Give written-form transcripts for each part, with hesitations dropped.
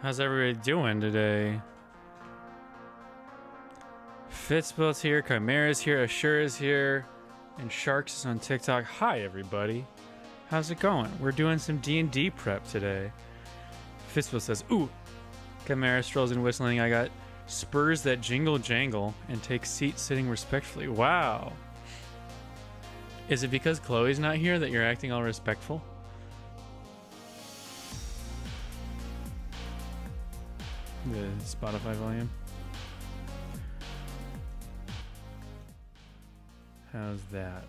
How's everybody doing today? Fitzbill's here, Chimera's here, Ashura's here, and Sharks is on TikTok. Hi, everybody. How's it going? We're doing some D&D prep today. Fitzbill says, ooh, Chimera strolls in whistling. I got spurs that jingle jangle and take seats sitting respectfully. Wow. Is it because Chloe's not here that you're acting all respectful? The Spotify volume. How's that?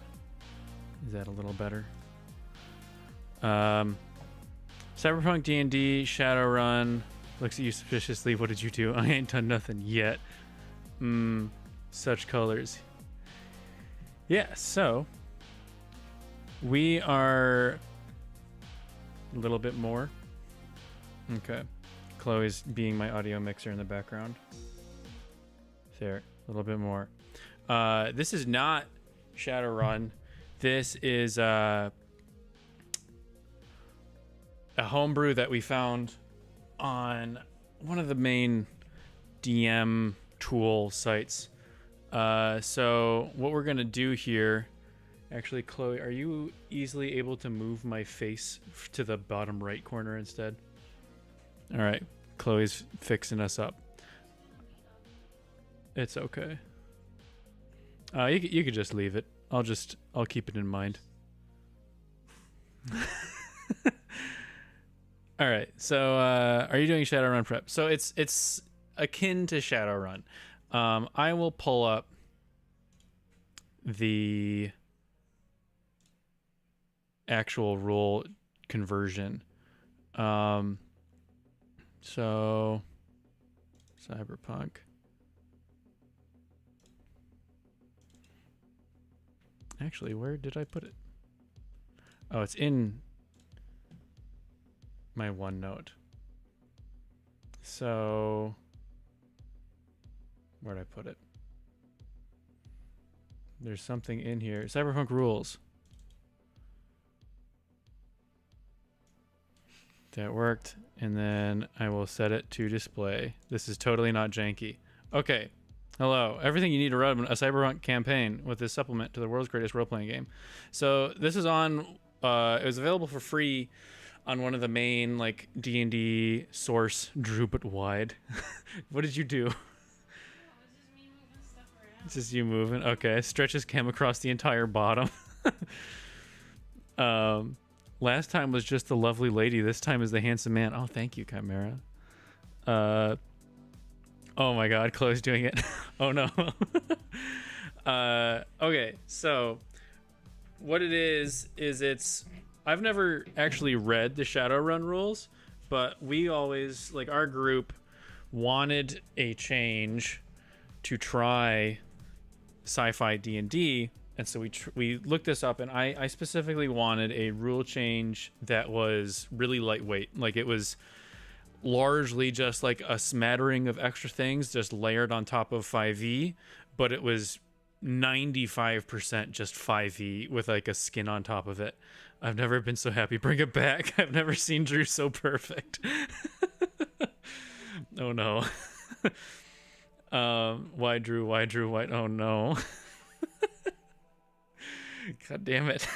Is that a little better? Cyberpunk D&D, Shadowrun. Looks at you suspiciously. What did you do? I ain't done nothing yet. Such colors. Yeah, so we are a little bit more. Okay. Chloe's being my audio mixer in the background. There, a little bit more. This is not Shadowrun. This is a homebrew that we found on one of the main DM tool sites. So what we're gonna do here, actually, Chloe, are you easily able to move my face to the bottom right corner instead? All right, Chloe's fixing us up. It's okay. You could just leave it. I'll keep it in mind. All right. So, are you doing Shadowrun prep? So it's akin to Shadowrun. I will pull up the actual rule conversion. So Cyberpunk. Actually, where did I put it? Oh, it's in my OneNote. So where'd I put it? There's something in here. Cyberpunk rules. That worked. And then I will set it to display. This is totally not janky. Okay. Hello. Everything you need to run a Cyberpunk campaign with this supplement to the world's greatest role-playing game. So this is on, it was available for free on one of the main like D&D source, Drew but wide. What did you do? It's just you moving. Okay. Stretches cam across the entire bottom. Last time was just the lovely lady. This time is the handsome man. Oh, thank you, Chimera. Oh my God, Chloe's doing it. Oh no. Okay, so what it is it's I've never actually read the Shadowrun rules, but we always, like, our group wanted a change to try sci-fi D&D. And so we looked this up, and I specifically wanted a rule change that was really lightweight. Like, it was largely just like a smattering of extra things just layered on top of 5e, but it was 95% just 5e with like a skin on top of it. I've never been so happy. Bring it back. I've never seen Drew so perfect. Oh no. Why Drew? Why Drew? Why? Oh no. God damn it.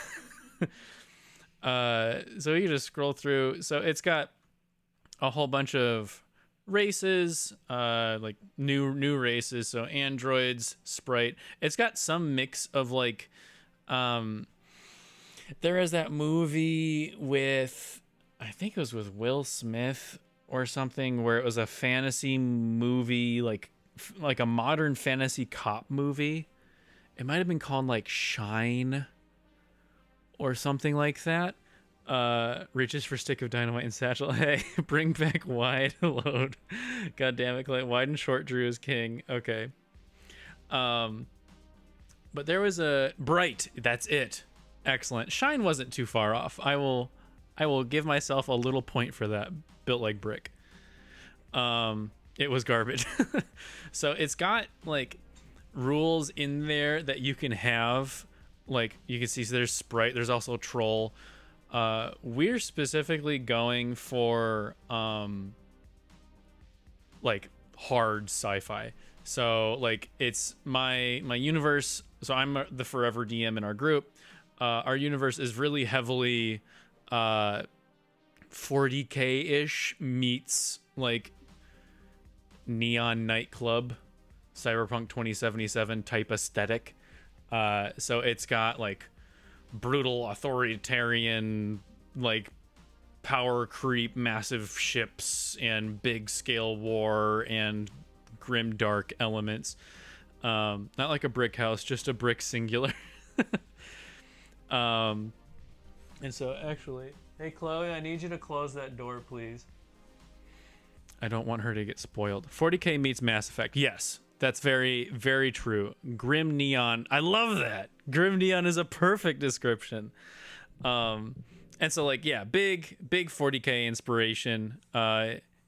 So you just scroll through. So it's got a whole bunch of races, like new races. So androids, sprite. It's got some mix of like, there is that movie with, I think it was with Will Smith or something, where it was a fantasy movie, like a modern fantasy cop movie. It might have been called like Shine or something like that. Reaches for stick of dynamite and satchel. Hey, bring back wide load. God damn it, Clay. Wide and short Drew is king. Okay. But there was a bright. That's it. Excellent. Shine wasn't too far off. I will give myself a little point for that. Built like brick. It was garbage. So it's got like rules in there that you can have. Like, you can see, so there's sprite, there's also troll. We're specifically going for like hard sci-fi. So like it's my universe. So I'm the forever DM in our group. Our universe is really heavily 40K ish meets like neon nightclub, Cyberpunk 2077 type aesthetic. So it's got like brutal authoritarian, like power creep, massive ships, and big scale war and grim dark elements. Not like a brick house, just a brick singular. And so actually, hey Chloe, I need you to close that door, please. I don't want her to get spoiled. 40K meets Mass Effect. Yes, that's very, very true. Grim neon. I love that. Grim neon is a perfect description. And so like, yeah, big 40K inspiration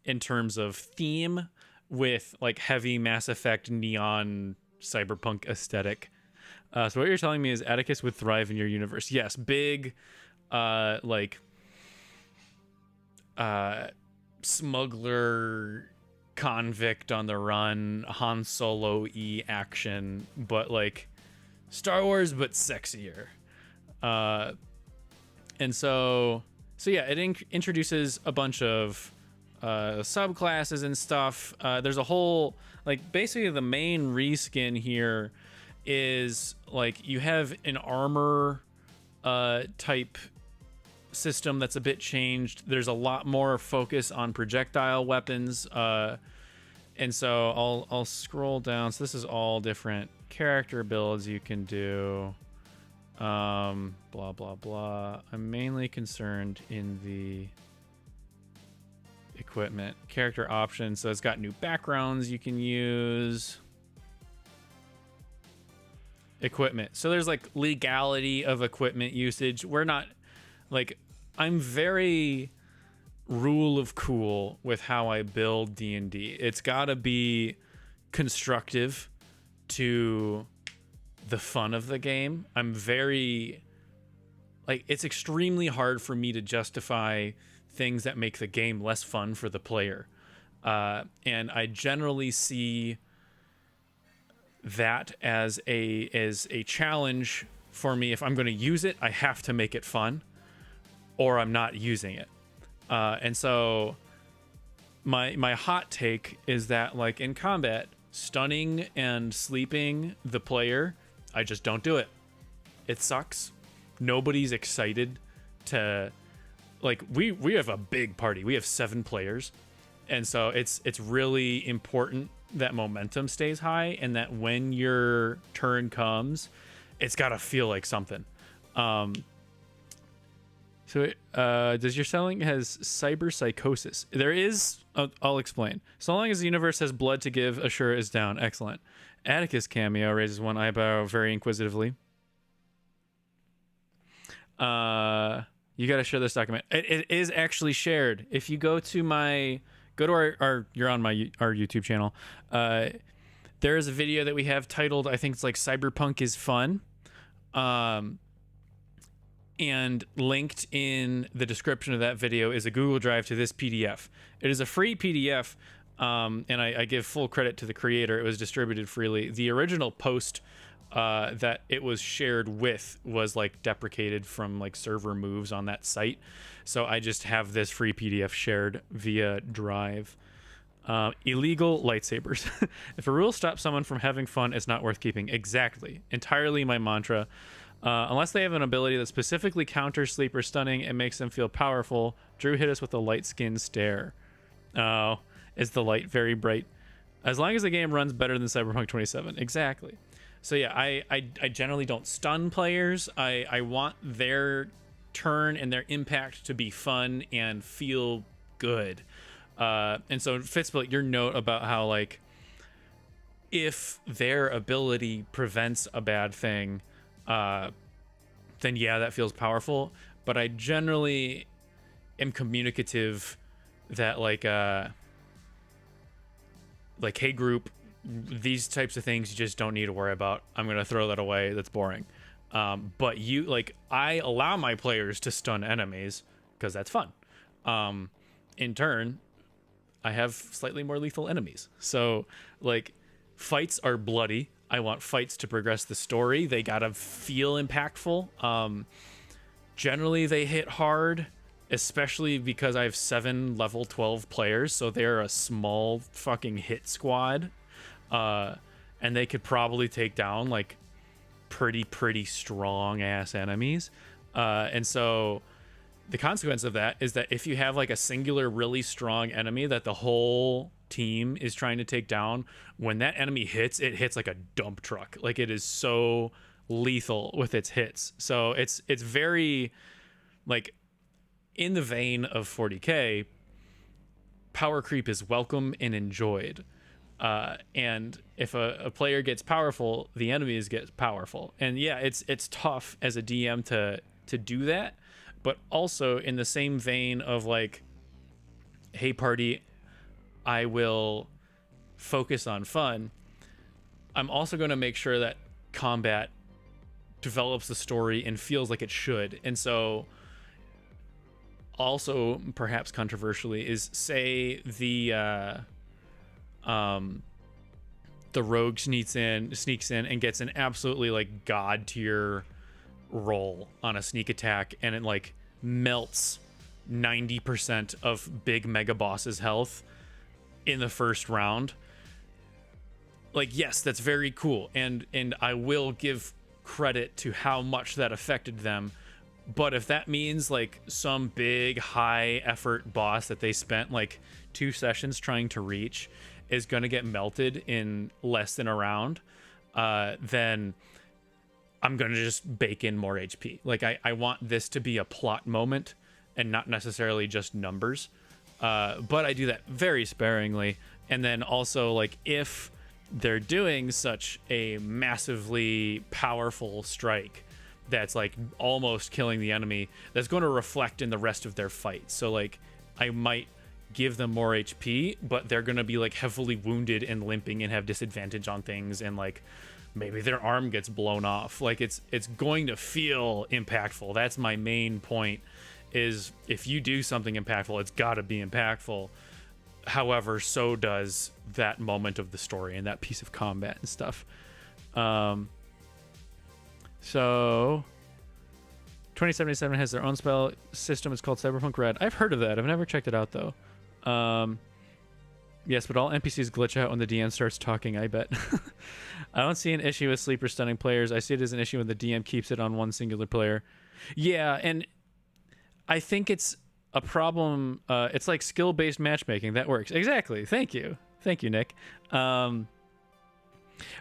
in terms of theme with like heavy Mass Effect neon cyberpunk aesthetic. So what you're telling me is Atticus would thrive in your universe. Yes, big smuggler convict on the run, Han Solo-y action, but like Star Wars but sexier. And so yeah, it introduces a bunch of subclasses and stuff. There's a whole, like, basically the main reskin here is like you have an armor type system that's a bit changed. There's a lot more focus on projectile weapons, and so I'll scroll down. So this is all different character builds you can do. Blah blah blah. I'm mainly concerned in the equipment character options. So it's got new backgrounds you can use. Equipment. So there's like legality of equipment usage. We're not like, I'm very rule of cool with how I build D&D. It's got to be constructive to the fun of the game. I'm very like, it's extremely hard for me to justify things that make the game less fun for the player. And I generally see that as a challenge for me. If I'm going to use it, I have to make it fun, or I'm not using it. And so my hot take is that, like, in combat, stunning and sleeping the player, I just don't do it. It sucks. Nobody's excited to, like, we have a big party. We have 7 players. And so it's really important that momentum stays high, and that when your turn comes, it's got to feel like something. So does your selling has cyber psychosis? There is, I'll explain. So long as the universe has blood to give, Ashura is down. Excellent. Atticus cameo raises one eyebrow very inquisitively. You got to share this document. It is actually shared. If you go to our you're on our YouTube channel. There is a video that we have titled, I think it's like Cyberpunk is Fun. And linked in the description of that video is a Google Drive to this PDF. It is a free PDF, and I give full credit to the creator. It was distributed freely. The original post that it was shared with was like deprecated from like server moves on that site. So I just have this free PDF shared via Drive. Illegal lightsabers. If a rule stops someone from having fun, it's not worth keeping. Exactly. Entirely my mantra. Unless they have an ability that specifically counters sleep or stunning and makes them feel powerful. Drew hit us with a light skin stare. Oh, is the light very bright? As long as the game runs better than Cyberpunk 27. Exactly. So yeah, I generally don't stun players. I want their turn and their impact to be fun and feel good. And so Fitzbill, your note about how, like, if their ability prevents a bad thing, then yeah, that feels powerful. But I generally am communicative that like hey group, these types of things you just don't need to worry about. I'm gonna throw that away. That's boring. But you, like, I allow my players to stun enemies because that's fun. In turn, I have slightly more lethal enemies. So like fights are bloody. I want fights to progress the story. They gotta feel impactful. Generally they hit hard, especially because I have 7 level 12 players, so they're a small fucking hit squad. And they could probably take down like pretty strong ass enemies. And so the consequence of that is that if you have like a singular really strong enemy that the whole team is trying to take down, when that enemy hits, it hits like a dump truck. Like it is so lethal with its hits. So it's very like in the vein of 40K. Power creep is welcome and enjoyed. And if a player gets powerful, the enemies get powerful. And yeah, it's tough as a DM to do that, but also in the same vein of like, hey party, I will focus on fun. I'm also going to make sure that combat develops the story and feels like it should. And so also perhaps controversially is, say the rogue sneaks in and gets an absolutely like god tier roll on a sneak attack, and it like melts 90% of big mega boss's health in the first round. Like, yes, that's very cool, and I will give credit to how much that affected them. But if that means like some big high effort boss that they spent like 2 sessions trying to reach is going to get melted in less than a round, then I'm going to just bake in more HP. Like I want this to be a plot moment and not necessarily just numbers. But I do that very sparingly. And then also like if they're doing such a massively powerful strike that's like almost killing the enemy, that's going to reflect in the rest of their fight. So like I might give them more HP, but they're going to be like heavily wounded and limping and have disadvantage on things, and like maybe their arm gets blown off. Like it's going to feel impactful. That's my main point, is if you do something impactful, it's got to be impactful. However, so does that moment of the story and that piece of combat and stuff. So 2077 has their own spell system. It's called Cyberpunk Red. I've heard of that. I've never checked it out though. Yes, but all NPCs glitch out when the DM starts talking, I bet. I don't see an issue with sleeper stunning players. I see it as an issue when the DM keeps it on one singular player. Yeah, and I think it's a problem. It's like skill-based matchmaking. That works. Exactly. Thank you, Nick. But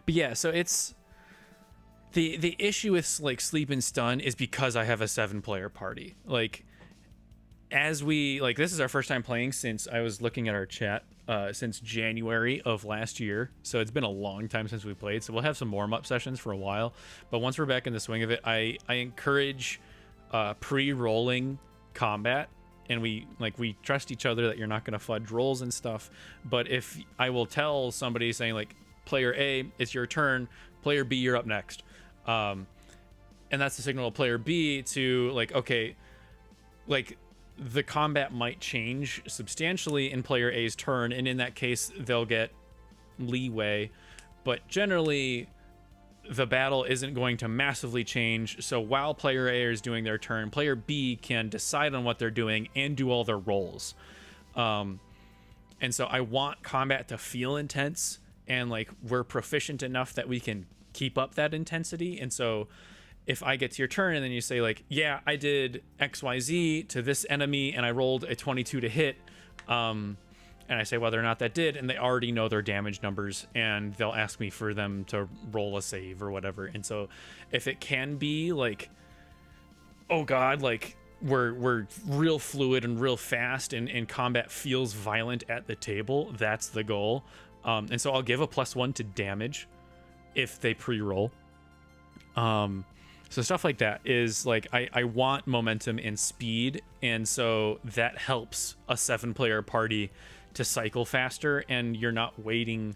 yeah, so it's the issue with like sleep and stun is because I have a 7-player party. Like, as we like, this is our first time playing since I was looking at our chat since January of last year. So it's been a long time since we played. So we'll have some warm-up sessions for a while. But once we're back in the swing of it, I encourage pre-rolling combat. And we trust each other that you're not going to fudge rolls and stuff. But if I will tell somebody saying like, player A, it's your turn, player B, you're up next. And that's the signal of player B to like, okay, like the combat might change substantially in player A's turn. And in that case, they'll get leeway. But generally, the battle isn't going to massively change. So while player A is doing their turn, player B can decide on what they're doing and do all their rolls. And so I want combat to feel intense, and like we're proficient enough that we can keep up that intensity. And so if I get to your turn and then you say like, yeah, I did XYZ to this enemy and I rolled a 22 to hit, and I say whether or not that did, and they already know their damage numbers, and they'll ask me for them to roll a save or whatever. And so if it can be like, oh god, like we're real fluid and real fast, and combat feels violent at the table, that's the goal. And so I'll give a +1 to damage if they pre-roll. So stuff like that is like, I want momentum and speed, and so that helps a 7-player party to cycle faster, and you're not waiting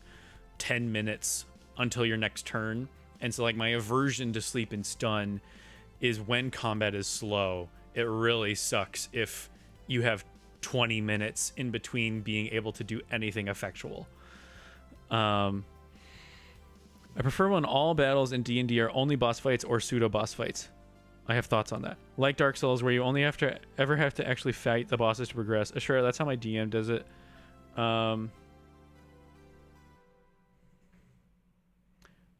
10 minutes until your next turn. And so like my aversion to sleep and stun is when combat is slow. It really sucks if you have 20 minutes in between being able to do anything effectual. I prefer when all battles in D&D are only boss fights or pseudo boss fights. I have thoughts on that. Like Dark Souls, where you only have to actually fight the bosses to progress. Sure, that's how my DM does it.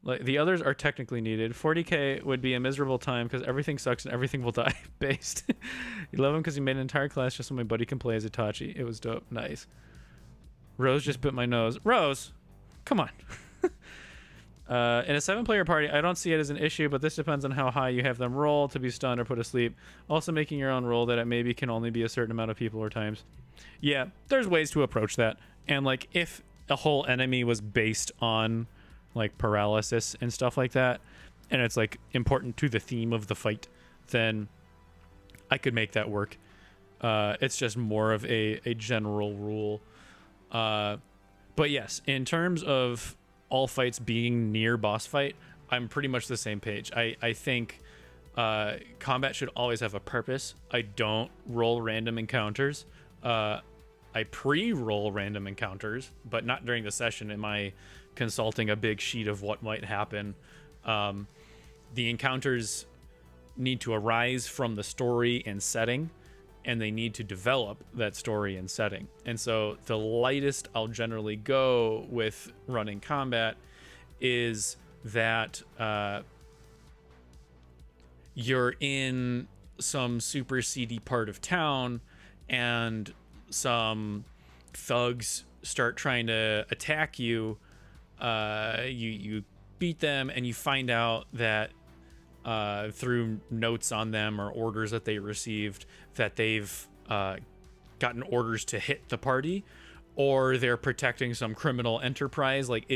Like the others are technically needed. 40k would be a miserable time because everything sucks and everything will die. Based. You love him because he made an entire class just so my buddy can play as Itachi. It was dope. Nice. Rose just bit my nose. Rose, come on. In a 7-player party, I don't see it as an issue, but this depends on how high you have them roll to be stunned or put asleep. Also making your own roll that it maybe can only be a certain amount of people or times. Yeah, there's ways to approach that. And like if a whole enemy was based on like paralysis and stuff like that, and it's like important to the theme of the fight, then I could make that work. It's just more of a general rule. But yes, in terms of all fights being near boss fight, I'm pretty much the same page. I think combat should always have a purpose. I don't roll random encounters. I pre-roll random encounters, but not during the session. Am I consulting a big sheet of what might happen? The encounters need to arise from the story and setting, and they need to develop that story and setting. And so the lightest I'll generally go with running combat is that you're in some super seedy part of town and some thugs start trying to attack you. You beat them and you find out that through notes on them or orders that they received that they've gotten orders to hit the party, or they're protecting some criminal enterprise. Like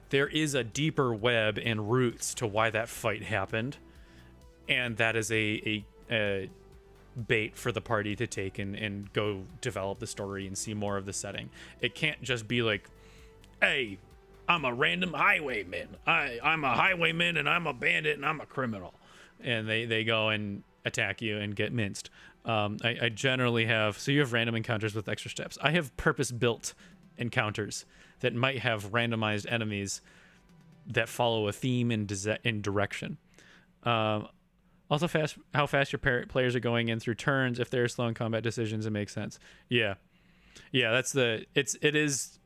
there is a deeper web and roots to why that fight happened, and that is a bait for the party to take and go develop the story and see more of the setting. It can't just be like, hey, I'm a random highwayman. I'm a highwayman and I'm a bandit and I'm a criminal. And they go and attack you and get minced. I generally have, so you have random encounters with extra steps. I have purpose-built encounters that might have randomized enemies that follow a theme and direction. Also, how fast your players are going in through turns. If they're slow in combat decisions, it makes sense. Yeah, that's it is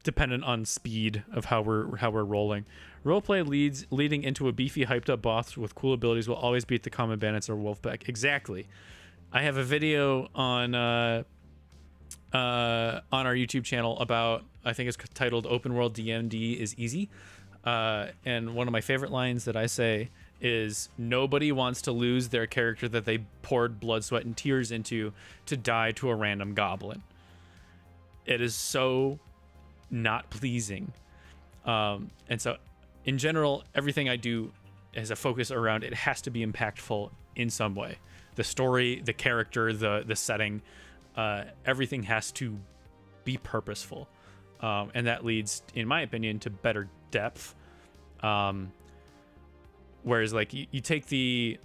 dependent on speed of how we're rolling. Roleplay leading into a beefy, hyped up boss with cool abilities will always beat the common bandits or wolfpack. Exactly. I have a video on our YouTube channel about, I think it's titled "Open World DMD is Easy," and one of my favorite lines that I say is, nobody wants to lose their character that they poured blood, sweat, and tears into to die to a random goblin. It is so not pleasing. And so in general, everything I do has a focus around it has to be impactful in some way. The story, the character, the setting, everything has to be purposeful. And that leads, in my opinion, to better depth. Whereas like you take the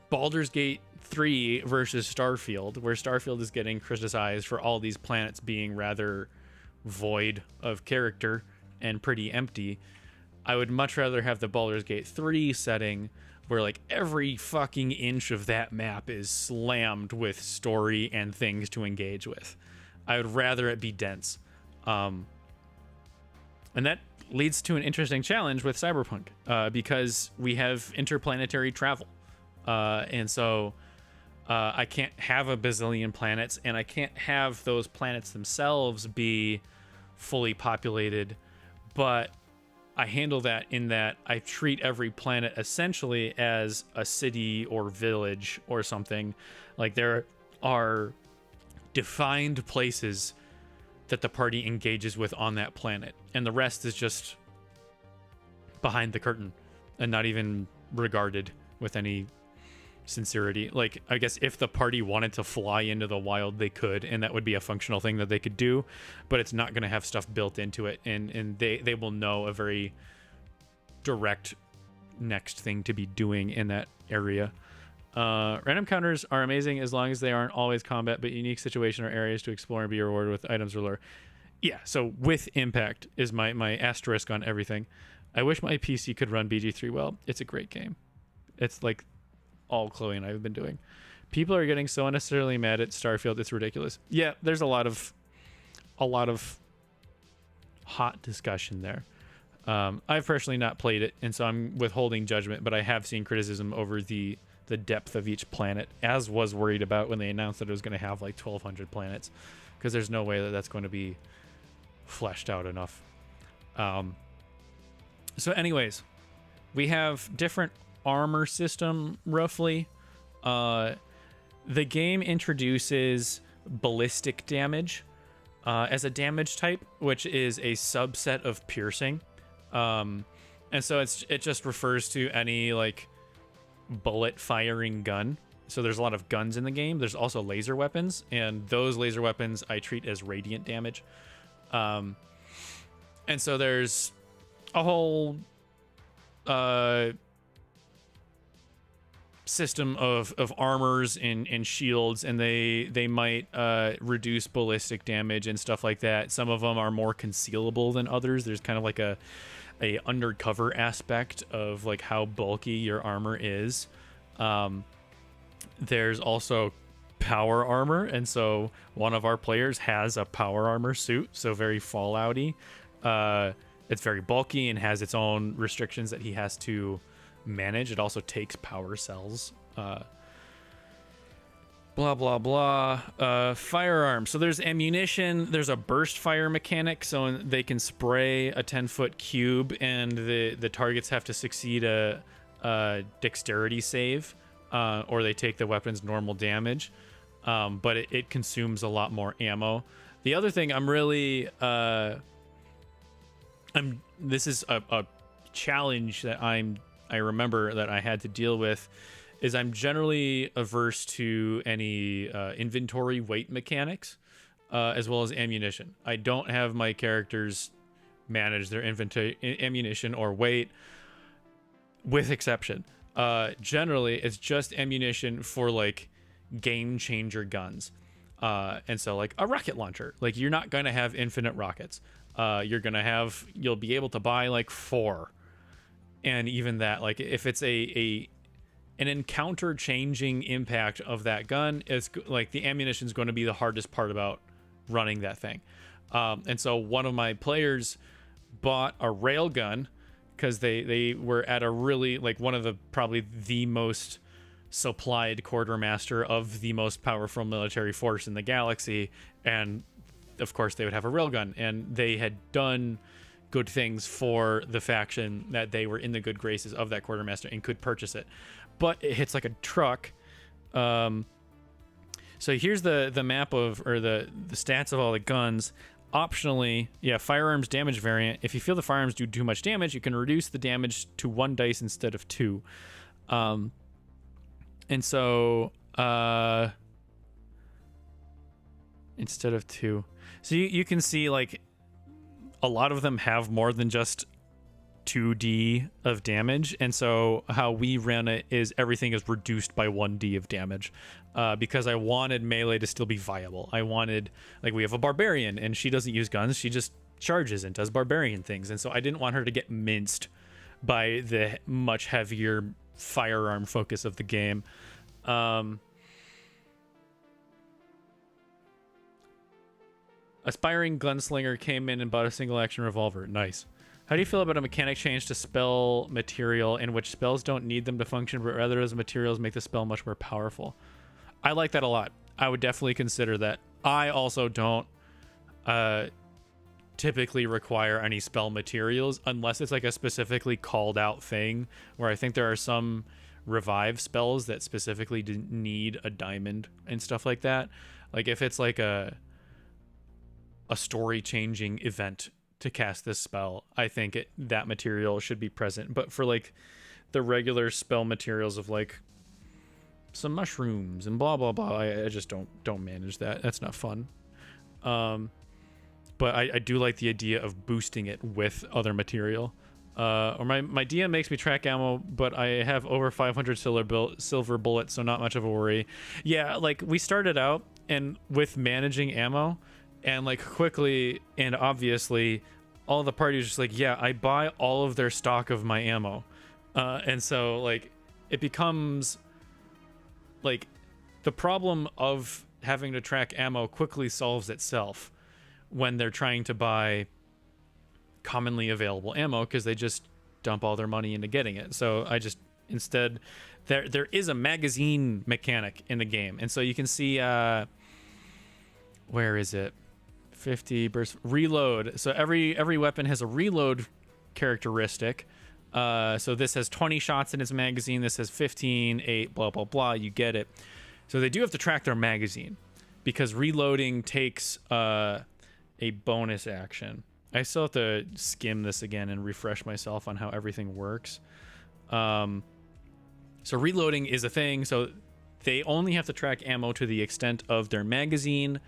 Baldur's Gate 3 versus Starfield, where Starfield is getting criticized for all these planets being rather void of character and pretty empty. I would much rather have the Baldur's Gate 3 setting where like every fucking inch of that map is slammed with story and things to engage with. I would rather it be dense. And that leads to an interesting challenge with Cyberpunk, because we have interplanetary travel. And so I can't have a bazillion planets, and I can't have those planets themselves be fully populated, but I handle that in that I treat every planet essentially as a city or village or something. Like there are defined places that the party engages with on that planet, and the rest is just behind the curtain and not even regarded with any sincerity. Like, I guess if the party wanted to fly into the wild, they could, and that would be a functional thing that they could do, but it's not going to have stuff built into it, and they will know a very direct next thing to be doing in that area. Random encounters are amazing as long as they aren't always combat, but unique situation or areas to explore and be rewarded with items or lore. Yeah, so with impact is my asterisk on everything. I wish my PC could run BG3 well. It's a great game. It's like all Chloe and I have been doing. People are getting so unnecessarily mad at Starfield. It's ridiculous. Yeah, there's a lot of hot discussion there. I've personally not played it, and so I'm withholding judgment, but I have seen criticism over the depth of each planet, as was worried about when they announced that it was going to have like 1,200 planets, because there's no way that that's going to be fleshed out enough. So anyways, we have different armor system, roughly. The game introduces ballistic damage as a damage type, which is a subset of piercing. And so it just refers to any like bullet firing gun. So there's a lot of guns in the game. There's also laser weapons, and those laser weapons I treat as radiant damage. And so there's a whole system of armors and shields, and they might reduce ballistic damage and stuff like that. Some of them are more concealable than others. There's kind of like a undercover aspect of like how bulky your armor is. There's also power armor, and so one of our players has a power armor suit, so very Fallouty. It's very bulky and has its own restrictions that he has to manage. It also takes power cells. Blah blah blah. Firearms. So there's ammunition. There's a burst fire mechanic, so they can spray a 10-foot cube, and the targets have to succeed a dexterity save, or they take the weapon's normal damage. But it consumes a lot more ammo. The other thing I'm really this is a challenge that I remember that I had to deal with, is I'm generally averse to any inventory weight mechanics, as well as ammunition. I don't have my characters manage their inventory, ammunition, or weight, with exception. Generally, it's just ammunition for like game changer guns. And so like a rocket launcher, like you're not going to have infinite rockets. You'll be able to buy like 4. And even that, like if it's an encounter changing impact of that gun, it's like the ammunition is going to be the hardest part about running that thing. And so one of my players bought a railgun because they were at a really like one of the probably the most supplied quartermaster of the most powerful military force in the galaxy, and of course they would have a railgun, and they had done good things for the faction that they were in the good graces of that quartermaster and could purchase it, but it hits like a truck. So here's the map of, or the stats of all the guns. Optionally, yeah, firearms damage variant. If you feel the firearms do too much damage, you can reduce the damage to 1 dice instead of 2. And so instead of 2, so you can see like a lot of them have more than just 2d of damage, and so how we ran it is everything is reduced by 1d of damage, because I wanted melee to still be viable. I wanted, like, we have a barbarian and she doesn't use guns, she just charges and does barbarian things, and so I didn't want her to get minced by the much heavier firearm focus of the game. Aspiring gunslinger came in and bought a single action revolver. Nice. How do you feel about a mechanic change to spell material in which spells don't need them to function, but rather as materials make the spell much more powerful? I like that a lot. I would definitely consider that. I also don't typically require any spell materials unless it's like a specifically called out thing, where I think there are some revive spells that specifically didn't need a diamond and stuff like that. Like if it's like a story changing event to cast this spell, I think that material should be present. But for like the regular spell materials of like some mushrooms and blah blah blah, I just don't manage that. That's not fun. But I do like the idea of boosting it with other material. Or my DM makes me track ammo, but I have over 500 silver bullets, so not much of a worry. Yeah, like we started out and with managing ammo, and like quickly and obviously, all the parties just like, yeah, I buy all of their stock of my ammo, and so like it becomes like the problem of having to track ammo quickly solves itself when they're trying to buy commonly available ammo, because they just dump all their money into getting it. So I just instead there is a magazine mechanic in the game, and so you can see where is it, 50 burst reload. So every weapon has a reload characteristic. So this has 20 shots in its magazine, this has 15, 8, blah blah blah, you get it. So they do have to track their magazine because reloading takes a bonus action. I still have to skim this again and refresh myself on how everything works. So reloading is a thing. So they only have to track ammo to the extent of their magazine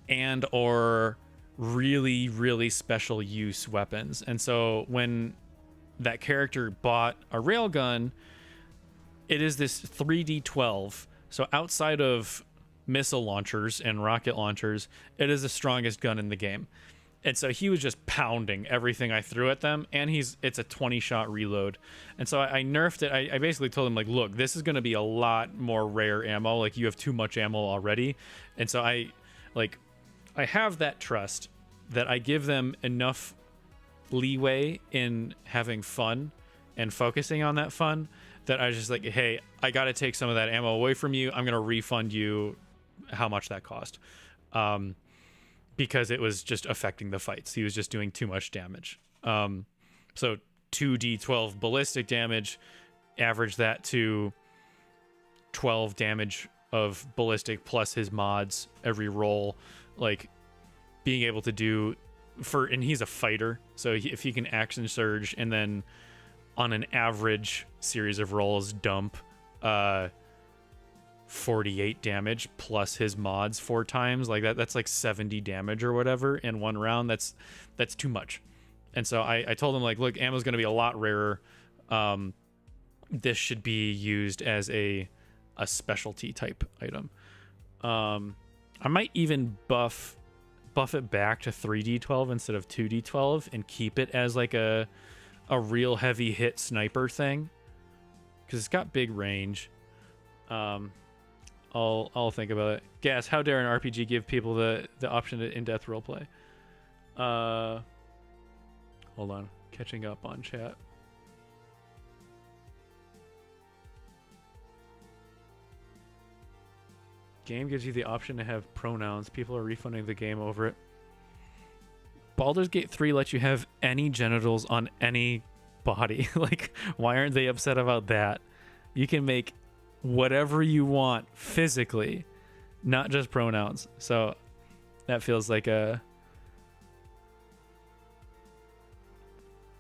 and or really, really special use weapons. And so when that character bought a railgun, it is this 3d12. So outside of missile launchers and rocket launchers, it is the strongest gun in the game. And so he was just pounding everything I threw at them, and it's a 20-shot reload. And so I nerfed it. I basically told him, like, look, this is going to be a lot more rare ammo. Like, you have too much ammo already. And so I have that trust that I give them enough leeway in having fun and focusing on that fun that I was just like, hey, I got to take some of that ammo away from you. I'm going to refund you how much that cost. Because it was just affecting the fights. He was just doing too much damage. So 2d12 ballistic damage, average that to 12 damage of ballistic plus his mods every roll. Like being able to do and he's a fighter, so if he can action surge and then on an average series of rolls dump 48 damage plus his mods 4 times, like that's like 70 damage or whatever in one round. That's too much. And so I told him, like, look, ammo's going to be a lot rarer. This should be used as a specialty type item. I might even buff it back to 3d12 instead of 2d12 and keep it as like a real heavy hit sniper thing, because it's got big range. I'll think about it. Gas, how dare an RPG give people the option to in-depth roleplay? Hold on. Catching up on chat. Game gives you the option to have pronouns. People are refunding the game over it. Baldur's Gate 3 lets you have any genitals on any body. Like, why aren't they upset about that? You can make whatever you want physically, not just pronouns. So that feels like a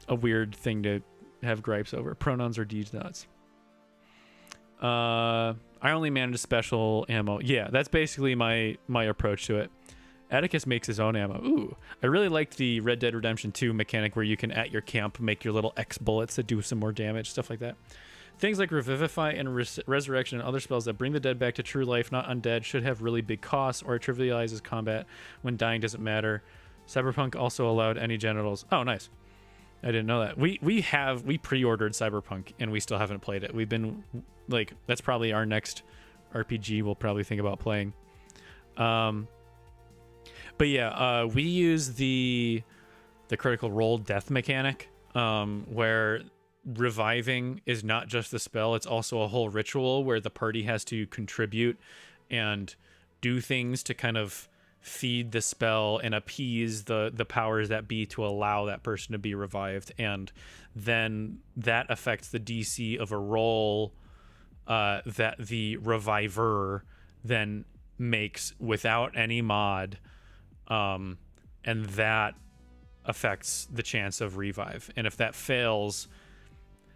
weird thing to have gripes over. Pronouns are D's nuts. I only manage special ammo. Yeah, that's basically my approach to it. Atticus makes his own ammo. Ooh, I really liked the Red Dead Redemption 2 mechanic where you can, at your camp, make your little X bullets that do some more damage, stuff like that. Things like Revivify and Resurrection and other spells that bring the dead back to true life, not undead, should have really big costs, or it trivializes combat when dying doesn't matter. Cyberpunk also allowed any genitals. Oh, nice. I didn't know that. We pre-ordered Cyberpunk, and we still haven't played it. We've been, like, that's probably our next RPG we'll probably think about playing. But yeah, we use the critical role death mechanic, where reviving is not just the spell, it's also a whole ritual where the party has to contribute and do things to kind of feed the spell and appease the powers that be to allow that person to be revived, and then that affects the DC of a roll that the reviver then makes without any mod, and that affects the chance of revive. And if that fails,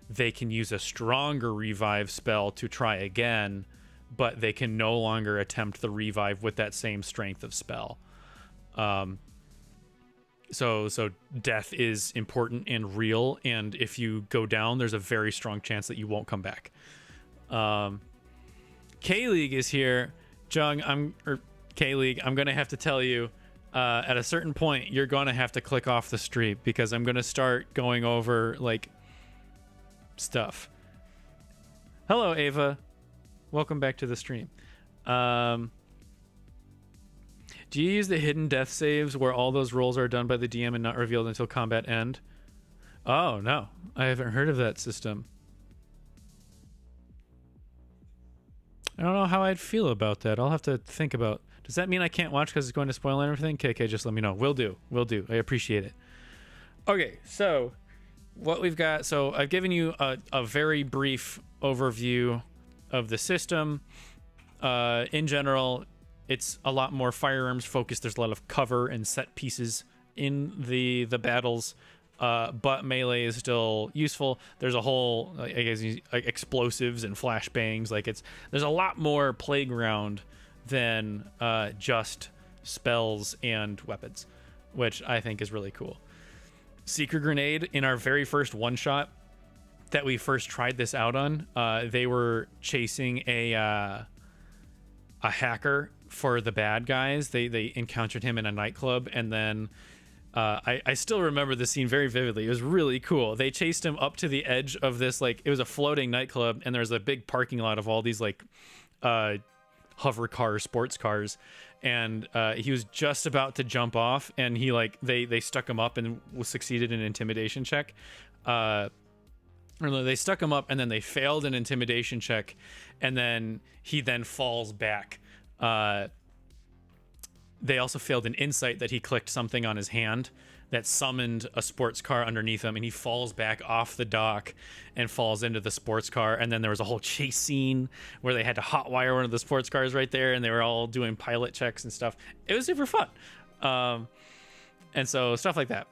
they can use a stronger revive spell to try again, but they can no longer attempt the revive with that same strength of spell. So death is important and real, and if you go down, there's a very strong chance that you won't come back. K-League is here. Jung, K-League, I'm gonna have to tell you, at a certain point, you're gonna have to click off the stream because I'm gonna start going over like stuff. Hello, Ava. Welcome back to the stream. Do you use the hidden death saves where all those rolls are done by the DM and not revealed until combat end? Oh, no. I haven't heard of that system. I don't know how I'd feel about that. I'll have to think about... Does that mean I can't watch because it's going to spoil everything? KK, just let me know. Will do. Will do. I appreciate it. Okay, so what we've got... So I've given you a very brief overview of the system. In general... It's a lot more firearms focused. There's a lot of cover and set pieces in the battles, but melee is still useful. There's a whole, I guess, like explosives and flashbangs. Like there's a lot more playground than just spells and weapons, which I think is really cool. Seeker Grenade in our very first one shot that we first tried this out on, they were chasing a hacker for the bad guys. They encountered him in a nightclub, and then I still remember the scene very vividly. It was really cool. They chased him up to the edge of this, like, it was a floating nightclub, and there's a big parking lot of all these like hover cars, sports cars, and he was just about to jump off, and he like they stuck him up and succeeded in an intimidation check. Or no, they stuck him up and then they failed an intimidation check, and then he then falls back. They also failed an insight that he clicked something on his hand that summoned a sports car underneath him, and he falls back off the dock and falls into the sports car. And then there was a whole chase scene where they had to hotwire one of the sports cars right there, and they were all doing pilot checks and stuff. It was super fun. And so stuff like that.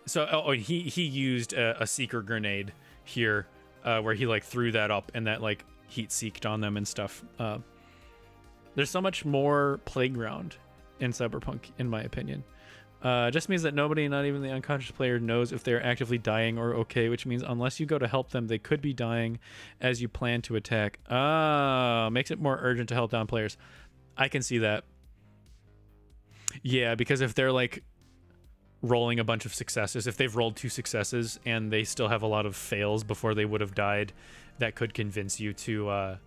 He used a seeker grenade here, where he like threw that up and that like heat seeked on them and stuff. There's so much more playground in Cyberpunk, in my opinion. Just means that nobody, not even the unconscious player, knows if they're actively dying or okay, which means unless you go to help them, they could be dying as you plan to attack. Makes it more urgent to help down players. I can see that. Yeah, because if they're like rolling a bunch of successes, if they've rolled 2 successes and they still have a lot of fails before they would have died, that could convince you to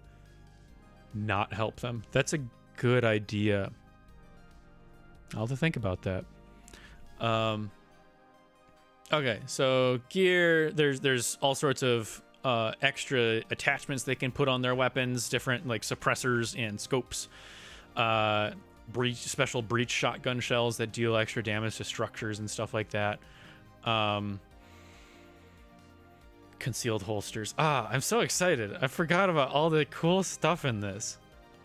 not help them. That's a good idea. I'll have to think about that. Okay, so gear, there's all sorts of extra attachments they can put on their weapons, different like suppressors and scopes, special breach shotgun shells that deal extra damage to structures and stuff like that. Concealed holsters. I'm so excited. I forgot about all the cool stuff in this.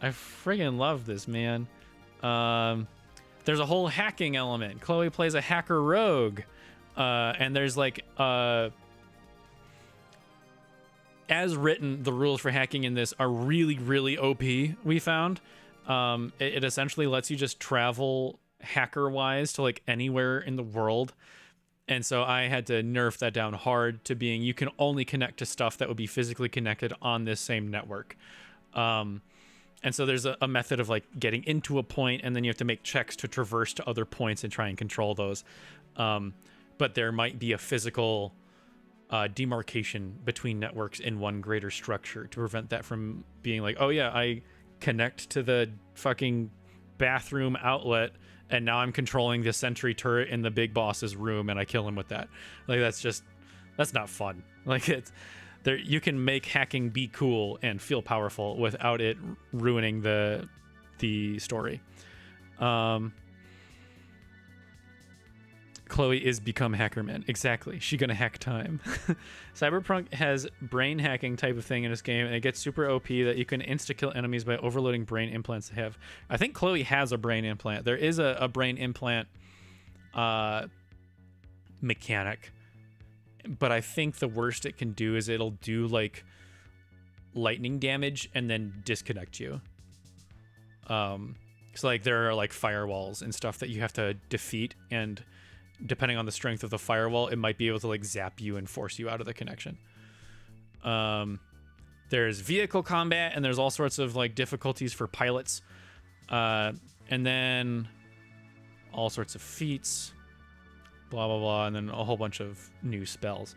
I friggin' love this, man. There's a whole hacking element. Chloe plays a hacker rogue. And there's like, as written, the rules for hacking in this are really, really OP, we found. It essentially lets you just travel hacker-wise to like anywhere in the world. And so I had to nerf that down hard to being you can only connect to stuff that would be physically connected on this same network. And so there's a method of like getting into a point, and then you have to make checks to traverse to other points and try and control those. But there might be a physical demarcation between networks in one greater structure to prevent that from being like, oh yeah, I connect to the fucking bathroom outlet, and now I'm controlling the sentry turret in the big boss's room, and I kill him with that. Like, that's not fun. Like, it's there. You can make hacking be cool and feel powerful without it ruining the story. Chloe is become Hackerman. Exactly. She gonna hack time. Cyberpunk has brain hacking type of thing in this game, and it gets super OP that you can insta-kill enemies by overloading brain implants they have. I think Chloe has a brain implant. There is a brain implant mechanic, but I think the worst it can do is it'll do like lightning damage and then disconnect you. So like there are like firewalls and stuff that you have to defeat, and depending on the strength of the firewall, it might be able to like zap you and force you out of the connection. There's vehicle combat, and there's all sorts of like difficulties for pilots, and then all sorts of feats, blah blah blah, and then a whole bunch of new spells.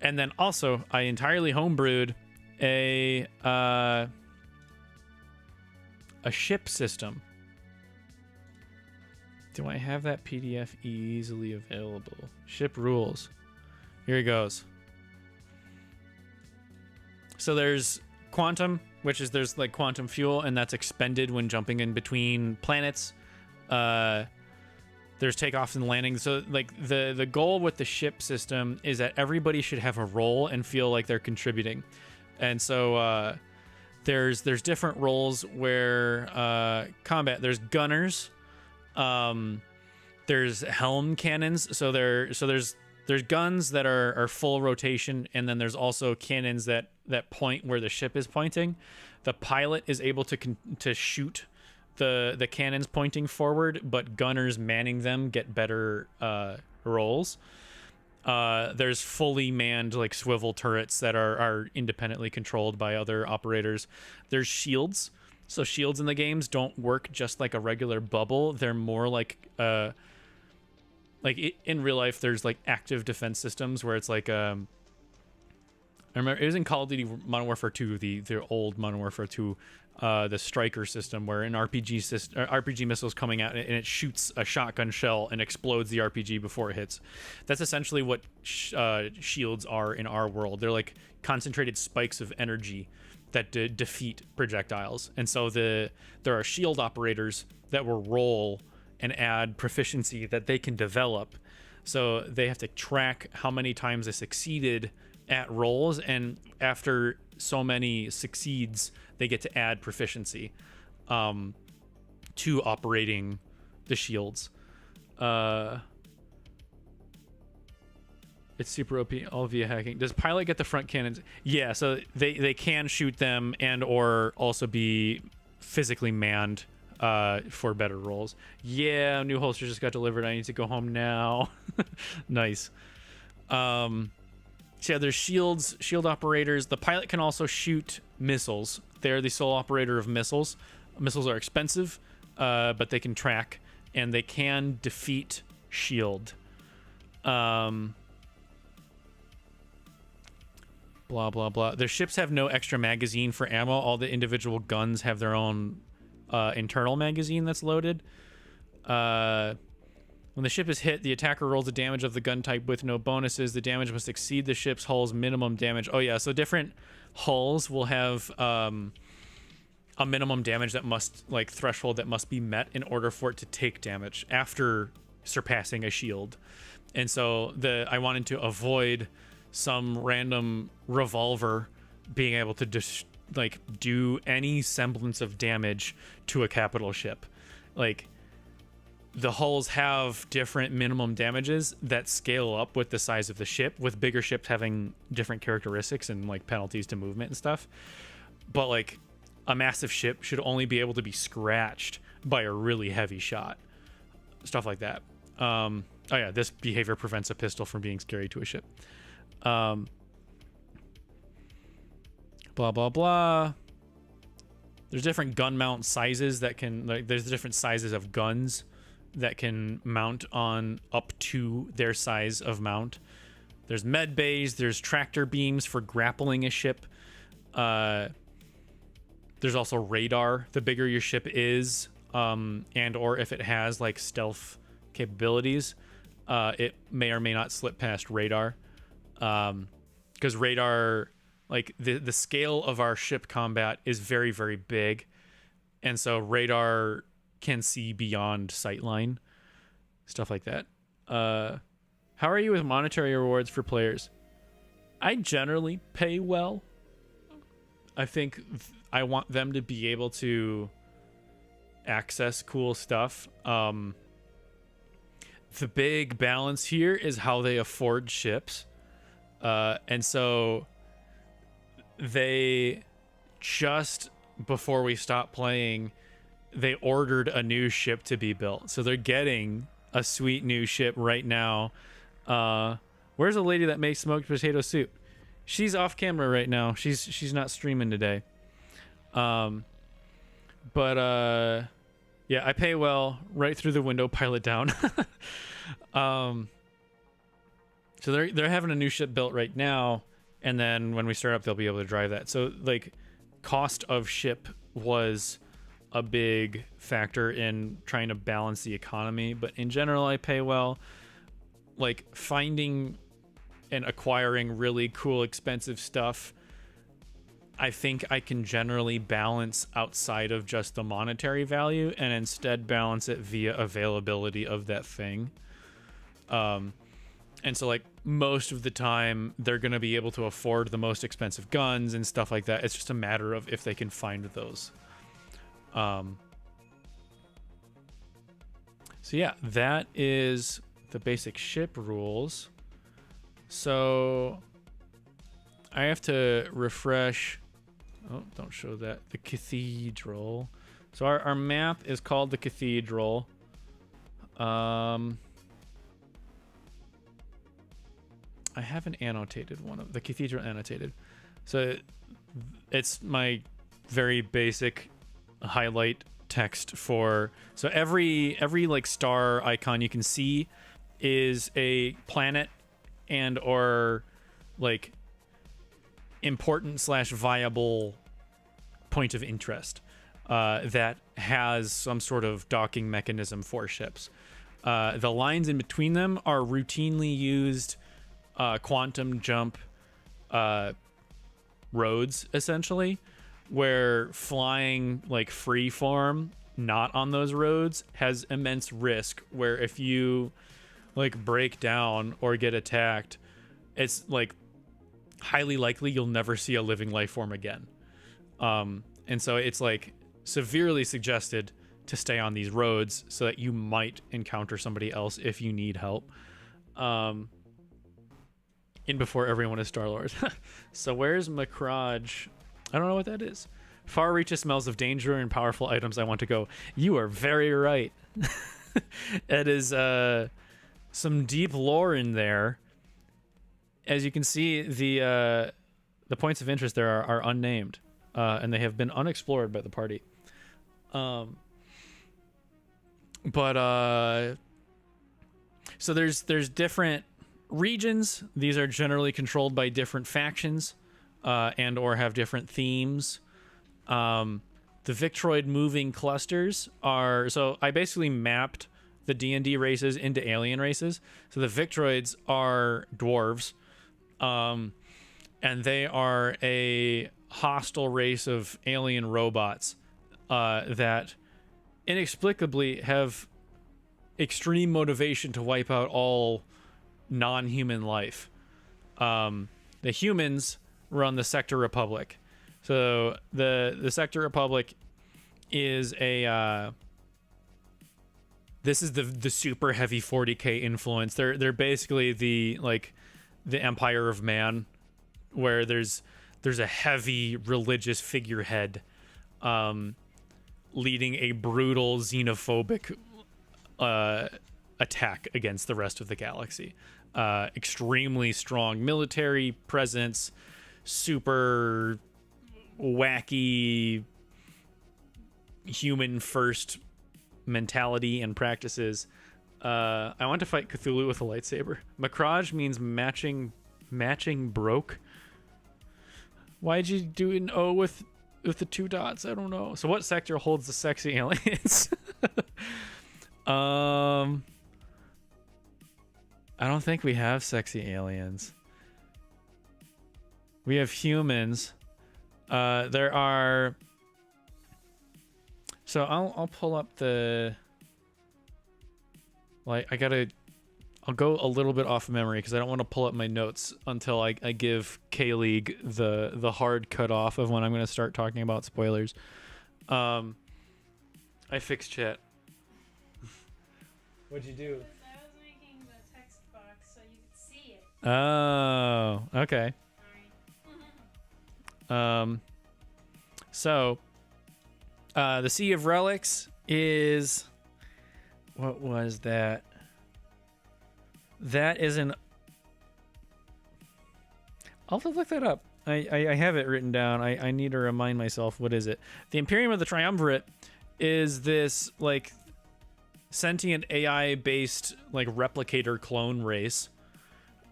And then also I entirely homebrewed a ship system. Do I have that PDF easily available? Ship rules. Here it goes. So there's quantum, which is there's like quantum fuel, and that's expended when jumping in between planets. There's takeoffs and landings. So like the goal with the ship system is that everybody should have a role and feel like they're contributing. And so there's different roles where combat. There's gunners. There's helm cannons. So there's guns that are full rotation, and then there's also cannons that point where the ship is pointing. The pilot is able to shoot the cannons pointing forward, but gunners manning them get better rolls. There's fully manned like swivel turrets that are independently controlled by other operators. There's shields. So shields in the games don't work just like a regular bubble. They're more like in real life, there's like active defense systems where it's like I remember it was in Call of Duty Modern Warfare 2, the old Modern Warfare 2, the striker system, where an RPG missile's coming out and it shoots a shotgun shell and explodes the RPG before it hits. That's essentially what shields are in our world. They're like concentrated spikes of energy that defeat projectiles. And so there are shield operators that will roll and add proficiency that they can develop. So they have to track how many times they succeeded at rolls, and after so many succeeds, they get to add proficiency to operating the shields. It's super OP, all via hacking. Does pilot get the front cannons? Yeah, so they can shoot them and or also be physically manned for better rolls. Yeah, new holster just got delivered. I need to go home now. Nice. So yeah, there's shield operators. The pilot can also shoot missiles. They're the sole operator of missiles. Missiles are expensive, but they can track, and they can defeat shield. Blah, blah, blah. Their ships have no extra magazine for ammo. All the individual guns have their own internal magazine that's loaded. When the ship is hit, the attacker rolls the damage of the gun type with no bonuses. The damage must exceed the ship's hull's minimum damage. Oh, yeah. So different hulls will have a minimum damage that must, like, threshold that must be met in order for it to take damage after surpassing a shield. And so I wanted to avoid some random revolver being able to just like do any semblance of damage to a capital ship. Like, the hulls have different minimum damages that scale up with the size of the ship, with bigger ships having different characteristics and like penalties to movement and stuff. But like a massive ship should only be able to be scratched by a really heavy shot. Stuff like that. Oh yeah, this behavior prevents a pistol from being scary to a ship. Blah blah blah. There's different gun mount sizes that can, like, there's different sizes of guns that can mount on up to their size of mount. There's med bays, there's tractor beams for grappling a ship. There's also radar. The bigger your ship is, and or if it has like stealth capabilities, it may or may not slip past radar. Because radar, like the scale of our ship combat is very, very big, and so radar can see beyond sightline, stuff like that. How are you with monetary rewards for players? I generally pay well. I think I want them to be able to access cool stuff. The big balance here is how they afford ships. And so they, just before we stopped playing, they ordered a new ship to be built. So they're getting a sweet new ship right now. Where's a lady that makes smoked potato soup? She's off camera right now. She's not streaming today. But yeah, I pay well. Right through the window, pilot down. So they're having a new ship built right now, and then when we start up, they'll be able to drive that. So like, cost of ship was a big factor in trying to balance the economy, but in general, I pay well. Like, finding and acquiring really cool, expensive stuff, I think I can generally balance outside of just the monetary value and instead balance it via availability of that thing. And so, like, most of the time, they're going to be able to afford the most expensive guns and stuff like that. It's just a matter of if they can find those. So yeah, that is the basic ship rules. So I have to refresh. Oh, don't show that. The cathedral. So our map is called the cathedral. I haven't annotated one of the cathedral annotated. So it's my very basic highlight text for, so every like star icon you can see is a planet and or like important / viable point of interest that has some sort of docking mechanism for ships. The lines in between them are routinely used quantum jump roads, essentially, where flying like free form not on those roads has immense risk, where if you like break down or get attacked, it's like highly likely you'll never see a living life form again. And so it's like severely suggested to stay on these roads so that you might encounter somebody else if you need help. In before everyone is Star-Lord. So where's Macraj? I don't know what that is. Far reaches smells of danger and powerful items. I want to go. You are very right. It is some deep lore in there. As you can see, the points of interest there are unnamed, and they have been unexplored by the party. So there's different regions. These are generally controlled by different factions, and or have different themes. The Victroid moving clusters are, so I basically mapped the D&D races into alien races. So the Victroids are dwarves, and they are a hostile race of alien robots that inexplicably have extreme motivation to wipe out all non-human life. The humans run the Sector Republic. So the Sector Republic is a this is the super heavy 40k influence. They're basically the Empire of Man, where there's a heavy religious figurehead leading a brutal xenophobic attack against the rest of the galaxy. Extremely strong military presence, super wacky human first mentality and practices. I want to fight Cthulhu with a lightsaber. Macraj means matching broke. Why'd you do an O with the 2 dots? I don't know. So what sector holds the sexy aliens? I don't think we have sexy aliens. We have humans. There are. So I'll pull up the. Like I'll go a little bit off memory because I don't want to pull up my notes until I give K-League the hard cutoff of when I'm going to start talking about spoilers. I fixed chat. What'd you do? I was making the text box so you could see it. Oh, okay. So, the Sea of Relics is, what was that? That is an. I'll have to look that up. I have it written down. I need to remind myself. What is it? The Imperium of the Triumvirate is this like sentient AI based like replicator clone race.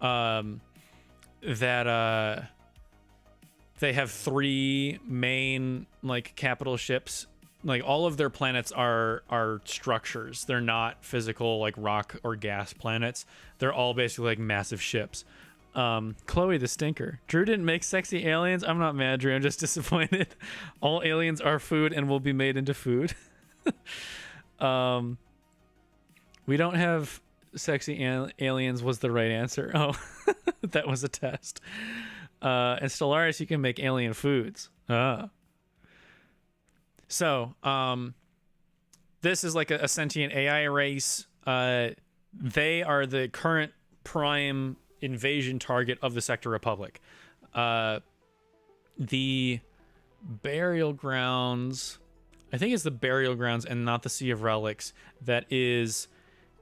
That they have 3 main like capital ships. Like all of their planets are structures. They're not physical like rock or gas planets. They're all basically like massive ships. Chloe the Stinker. Drew didn't make sexy aliens. I'm not mad, Drew. I'm just disappointed. All aliens are food and will be made into food. We don't have sexy aliens was the right answer. Oh, that was a test. And Stellaris, you can make alien foods. So, this is like a sentient AI race. They are the current prime invasion target of the Sector Republic. The burial grounds, I think it's the burial grounds and not the Sea of Relics, that is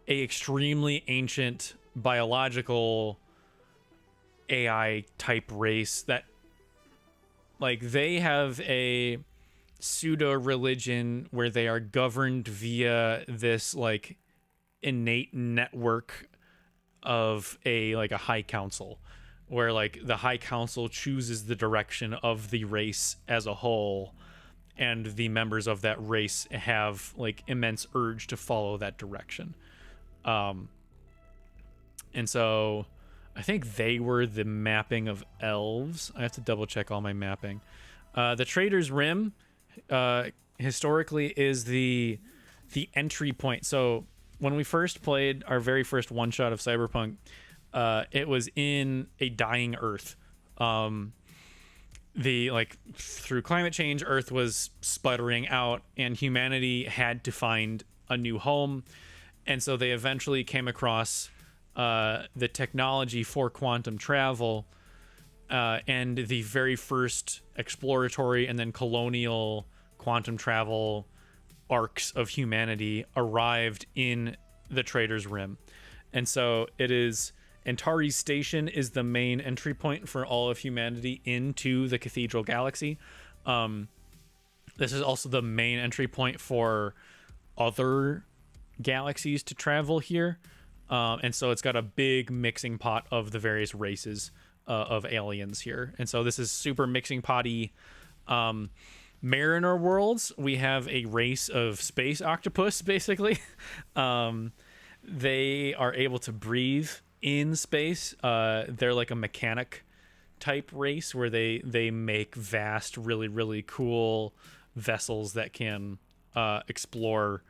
a extremely ancient biological AI type race that like they have a pseudo religion where they are governed via this like innate network of a high council, where like the high council chooses the direction of the race as a whole, and the members of that race have like immense urge to follow that direction. And so I think they were the mapping of elves. I have to double check all my mapping. The Trader's Rim historically is the entry point. So when we first played our very first one shot of Cyberpunk, it was in a dying Earth. Through climate change, Earth was sputtering out, and humanity had to find a new home. And so they eventually came across the technology for quantum travel, and the very first exploratory and then colonial quantum travel arcs of humanity arrived in the Trader's Rim. And so it is Antares Station is the main entry point for all of humanity into the Cathedral Galaxy. This is also the main entry point for other galaxies to travel here. And so it's got a big mixing pot of the various races of aliens here. And so this is super mixing potty. Mariner worlds, we have a race of space octopus, basically. They are able to breathe in space. They're like a mechanic type race where they make vast, really, really cool vessels that can explore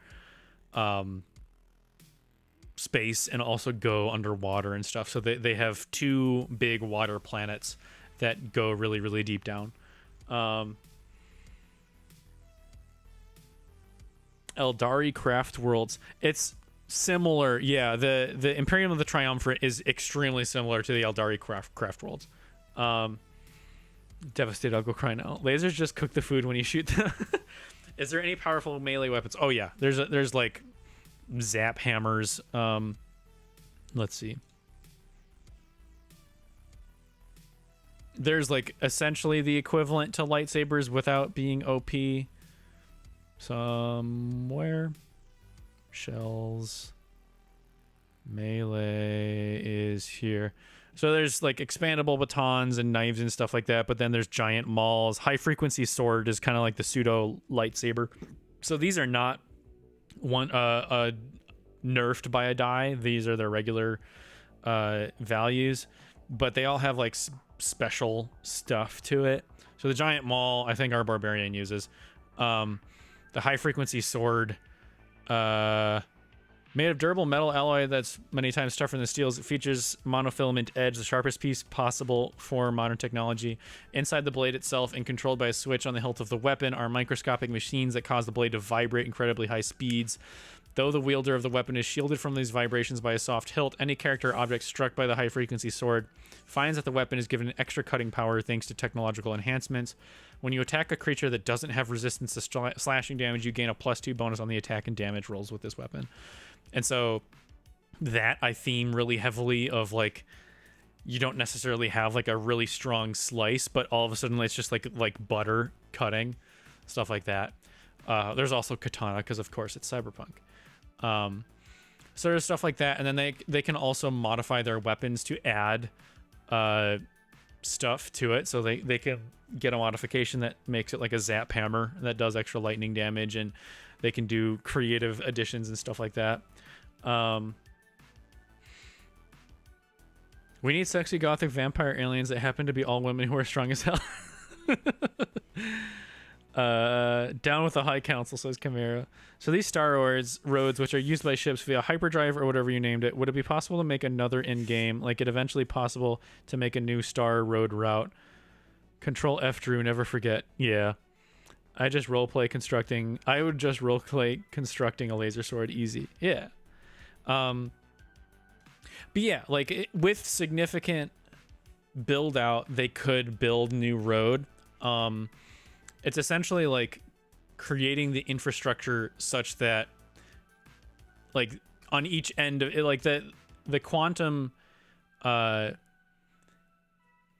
space and also go underwater and stuff. So they have 2 big water planets that go really, really deep down. Eldari Craft Worlds. It's similar. Yeah, the Imperium of the Triumvirate is extremely similar to the Eldari Craft Worlds. Devastated, I'll go cry now. Lasers just cook the food when you shoot them. Is there any powerful melee weapons? Oh yeah, there's like zap hammers. Let's see. There's like essentially the equivalent to lightsabers without being OP. Somewhere. Shells. Melee is here. So there's like expandable batons and knives and stuff like that, but then there's giant mauls. High frequency sword is kind of like the pseudo lightsaber. So these are not nerfed by a die. These are their regular values, but they all have like special stuff to it. So the giant maul, I think our barbarian uses. The high frequency sword, made of durable metal alloy that's many times tougher than steels. It features monofilament edge, the sharpest piece possible for modern technology. Inside the blade itself and controlled by a switch on the hilt of the weapon are microscopic machines that cause the blade to vibrate incredibly high speeds. Though the wielder of the weapon is shielded from these vibrations by a soft hilt, any character or object struck by the high-frequency sword finds that the weapon is given an extra cutting power thanks to technological enhancements. When you attack a creature that doesn't have resistance to slashing damage, you gain a +2 bonus on the attack and damage rolls with this weapon. And so that I theme really heavily of like you don't necessarily have like a really strong slice, but all of a sudden it's just like butter cutting, stuff like that. There's also katana because of course it's cyberpunk. So there's stuff like that, and then they can also modify their weapons to add stuff to it. So they can get a modification that makes it like a zap hammer that does extra lightning damage, and they can do creative additions and stuff like that. We need sexy gothic vampire aliens that happen to be all women who are strong as hell. Down with the High Council, says Chimera. So these Star Roads, which are used by ships via hyperdrive or whatever you named it, would it be possible to make another in-game? Like it eventually possible to make a new Star Road route? Control F Drew, never forget. Yeah. I would just roleplay constructing a laser sword easy. Yeah. But yeah, like with significant build out, they could build new road. It's essentially like creating the infrastructure such that like on each end of it, like the quantum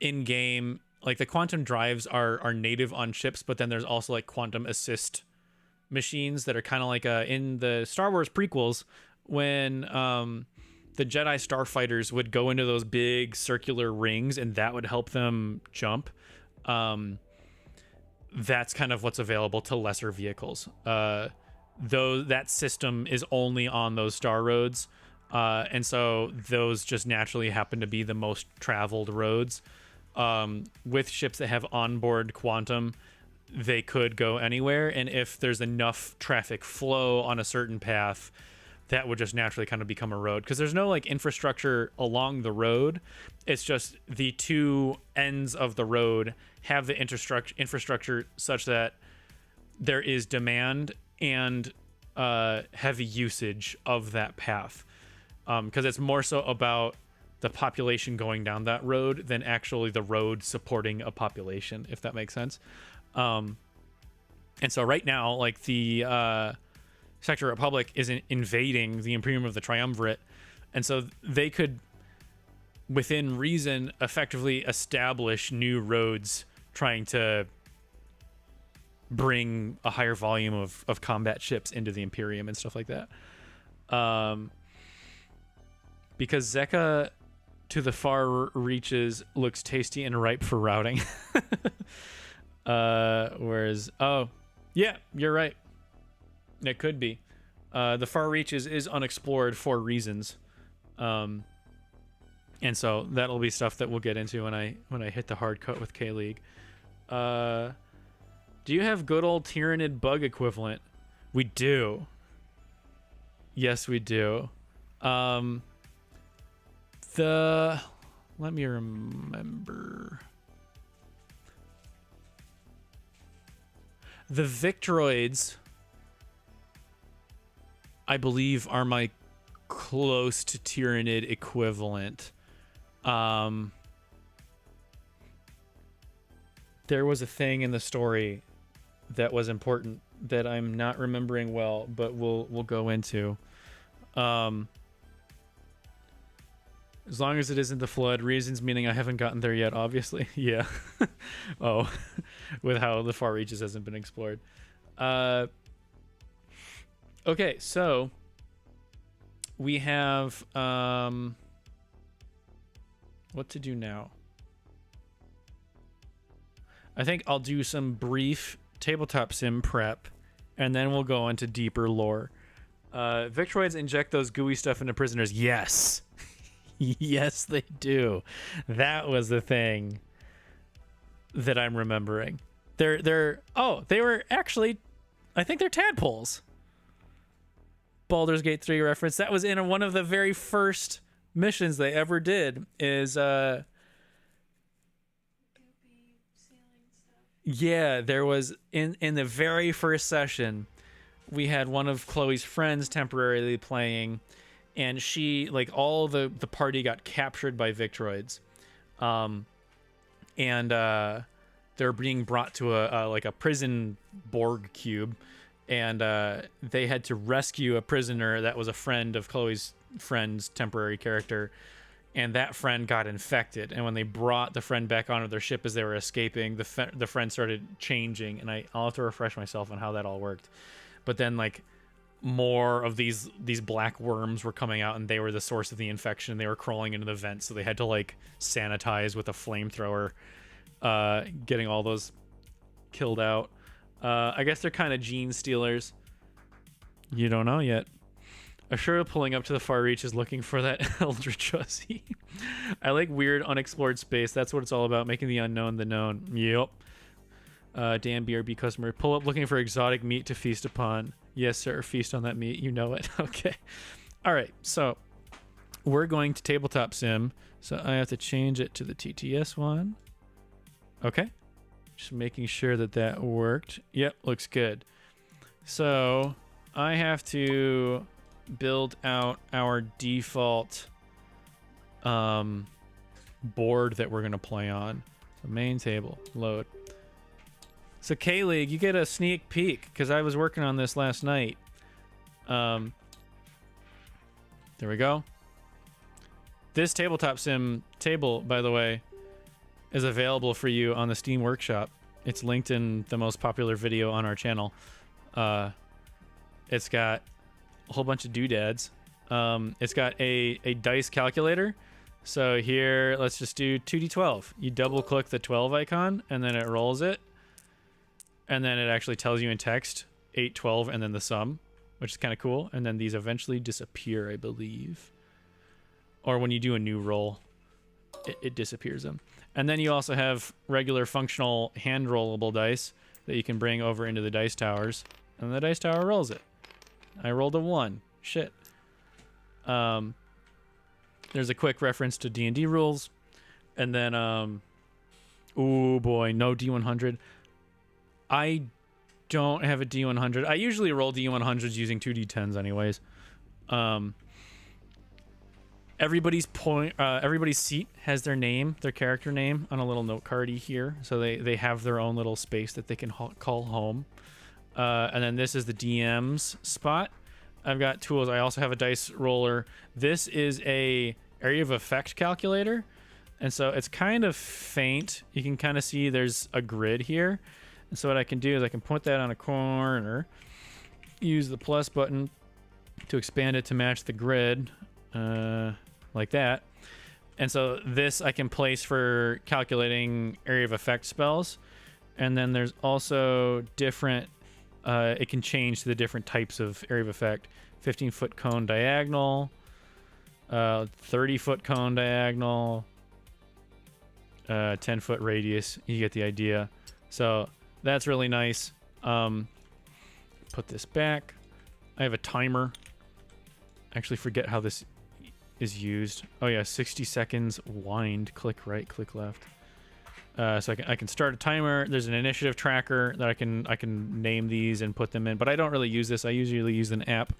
in game, like the quantum drives are native on ships, but then there's also like quantum assist machines that are kind of like in the Star Wars prequels when the Jedi starfighters would go into those big circular rings and that would help them jump. That's kind of what's available to lesser vehicles. Though that system is only on those Star Roads, and so those just naturally happen to be the most traveled roads. With ships that have onboard quantum, they could go anywhere, and if there's enough traffic flow on a certain path, that would just naturally kind of become a road, because there's no like infrastructure along the road. It's just the two ends of the road have the infrastructure such that there is demand and heavy usage of that path, because it's more so about the population going down that road than actually the road supporting a population, if that makes sense. And so right now, like the Sector Republic is invading the Imperium of the Triumvirate, and so they could, within reason, effectively establish new roads trying to bring a higher volume of combat ships into the Imperium and stuff like that. Because Zeka to the far reaches looks tasty and ripe for routing. Whereas, oh, yeah, you're right. It could be. The far reaches is unexplored for reasons. And so that'll be stuff that we'll get into when I hit the hard cut with K-League. Do you have good old Tyranid bug equivalent? We do. Yes, we do. Let me remember. The Victroids, I believe, are my close to Tyranid equivalent. There was a thing in the story that was important that I'm not remembering well, but we'll go into. As long as it isn't the flood, reasons meaning I haven't gotten there yet, obviously. Yeah. Oh, with how the far reaches hasn't been explored. Okay, so we have what to do now. I think I'll do some brief tabletop sim prep, and then we'll go into deeper lore. Victroids inject those gooey stuff into prisoners. Yes. Yes, they do. That was the thing that I'm remembering. They were actually, I think they're tadpoles. Baldur's Gate 3 reference. That was in one of the very first missions they ever did is yeah, there was in the very first session, we had one of Chloe's friends temporarily playing, and she, like, all the party got captured by Victroids. And they're being brought to a prison Borg cube, and they had to rescue a prisoner that was a friend of Chloe's friend's temporary character, and that friend got infected. And when they brought the friend back onto their ship as they were escaping, the friend started changing. And I'll have to refresh myself on how that all worked. But then like more of these black worms were coming out, and they were the source of the infection. They were crawling into the vent, so they had to like sanitize with a flamethrower, getting all those killed out. I guess they're kind of gene stealers. You don't know yet. Ashura pulling up to the far reaches looking for that eldritch hussy. I like weird unexplored space. That's what it's all about, making the unknown the known. Yep. Dan BRB customer. Pull up looking for exotic meat to feast upon. Yes, sir. Feast on that meat. You know it. Okay. All right. So we're going to tabletop sim. So I have to change it to the TTS one. Okay. Just making sure that that worked. Yep. Looks good. So I have to build out our default board that we're going to play on. So main table. Load. So K-League, you get a sneak peek because I was working on this last night. There we go. This tabletop sim table, by the way, is available for you on the Steam Workshop. It's linked in the most popular video on our channel. It's got a whole bunch of doodads. It's got a dice calculator. So here, let's just do 2d12. You double click the 12 icon and then it rolls it. And then it actually tells you in text 8, 12, and then the sum, which is kind of cool. And then these eventually disappear, I believe. Or when you do a new roll, it disappears them. And then you also have regular functional hand rollable dice that you can bring over into the dice towers. And the dice tower rolls it. I rolled a 1. Shit. There's a quick reference to D&D rules. And then, oh boy, no D100. I don't have a D100. I usually roll D100s using 2D10s anyways. Everybody's seat has their name, their character name on a little note cardy here. So they have their own little space that they can call home. And then this is the DM's spot. I've got tools. I also have a dice roller. This is a area of effect calculator. And so it's kind of faint. You can kind of see there's a grid here. And so what I can do is I can put that on a corner, use the plus button to expand it to match the grid, like that. And so this I can place for calculating area of effect spells. And then there's also different, it can change to the different types of area of effect. 15-foot cone diagonal, 30-foot cone diagonal, 10-foot radius. You get the idea. So that's really nice. Put this back. I have a timer. I actually forget how this is used. Oh yeah, 60 seconds wind. Click right, click left. So I can start a timer. There's an initiative tracker that I can name these and put them in, but I don't really use this. I usually use an app.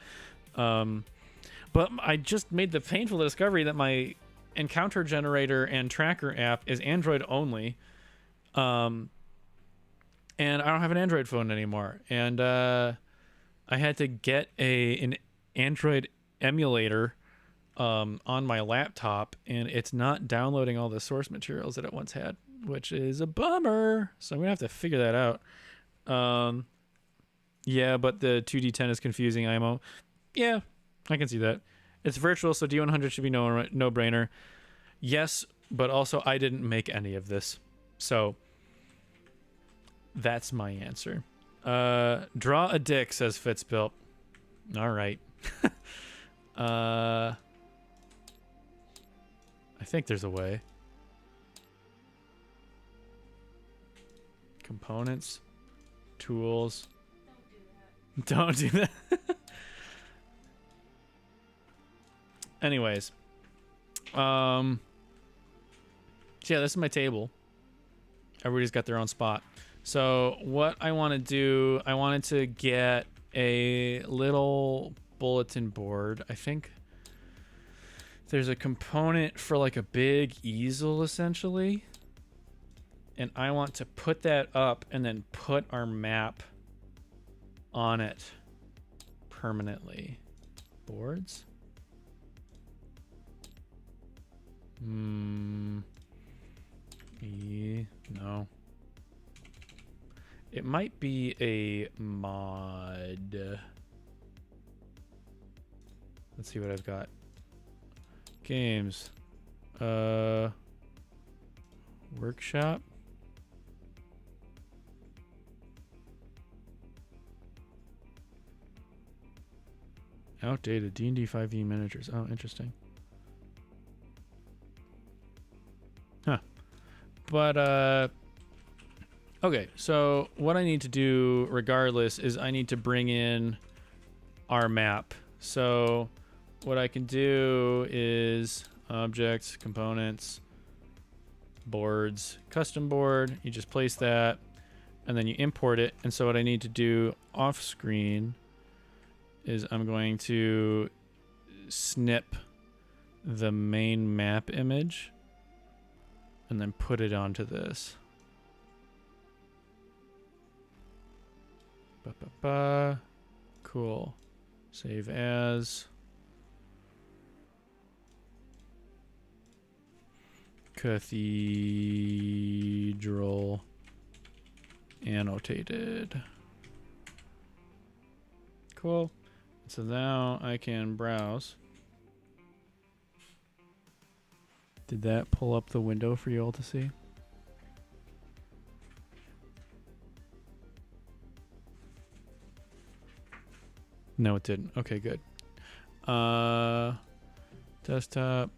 But I just made the painful discovery that my encounter generator and tracker app is Android only. And I don't have an Android phone anymore. And I had to get an Android emulator on my laptop, and it's not downloading all the source materials that it once had, which is a bummer. So I'm gonna have to figure that out. Yeah, but the 2D10 is confusing, IMO. Yeah, I can see that. It's virtual, so D100 should be no-brainer. Yes, but also I didn't make any of this. So that's my answer. Draw a dick, says Fitzbilt. All right. I think there's a way. Components, tools. Don't do that. Anyways. So yeah, this is my table. Everybody's got their own spot. So what I want to do, I wanted to get a little bulletin board. I think there's a component for like a big easel essentially. And I want to put that up and then put our map on it permanently. Boards? No. It might be a mod. Let's see what I've got. Games. Workshop. Outdated D&D 5e miniatures. Oh, interesting. Huh. But, okay, so what I need to do regardless is I need to bring in our map. So what I can do is objects, components, boards, custom board. You just place that and then you import it. And so what I need to do off screen is I'm going to snip the main map image and then put it onto this. Cool. Save as. Cathedral. Annotated. Cool. So now I can browse. Did that pull up the window for you all to see? No, it didn't. Okay, good. Desktop.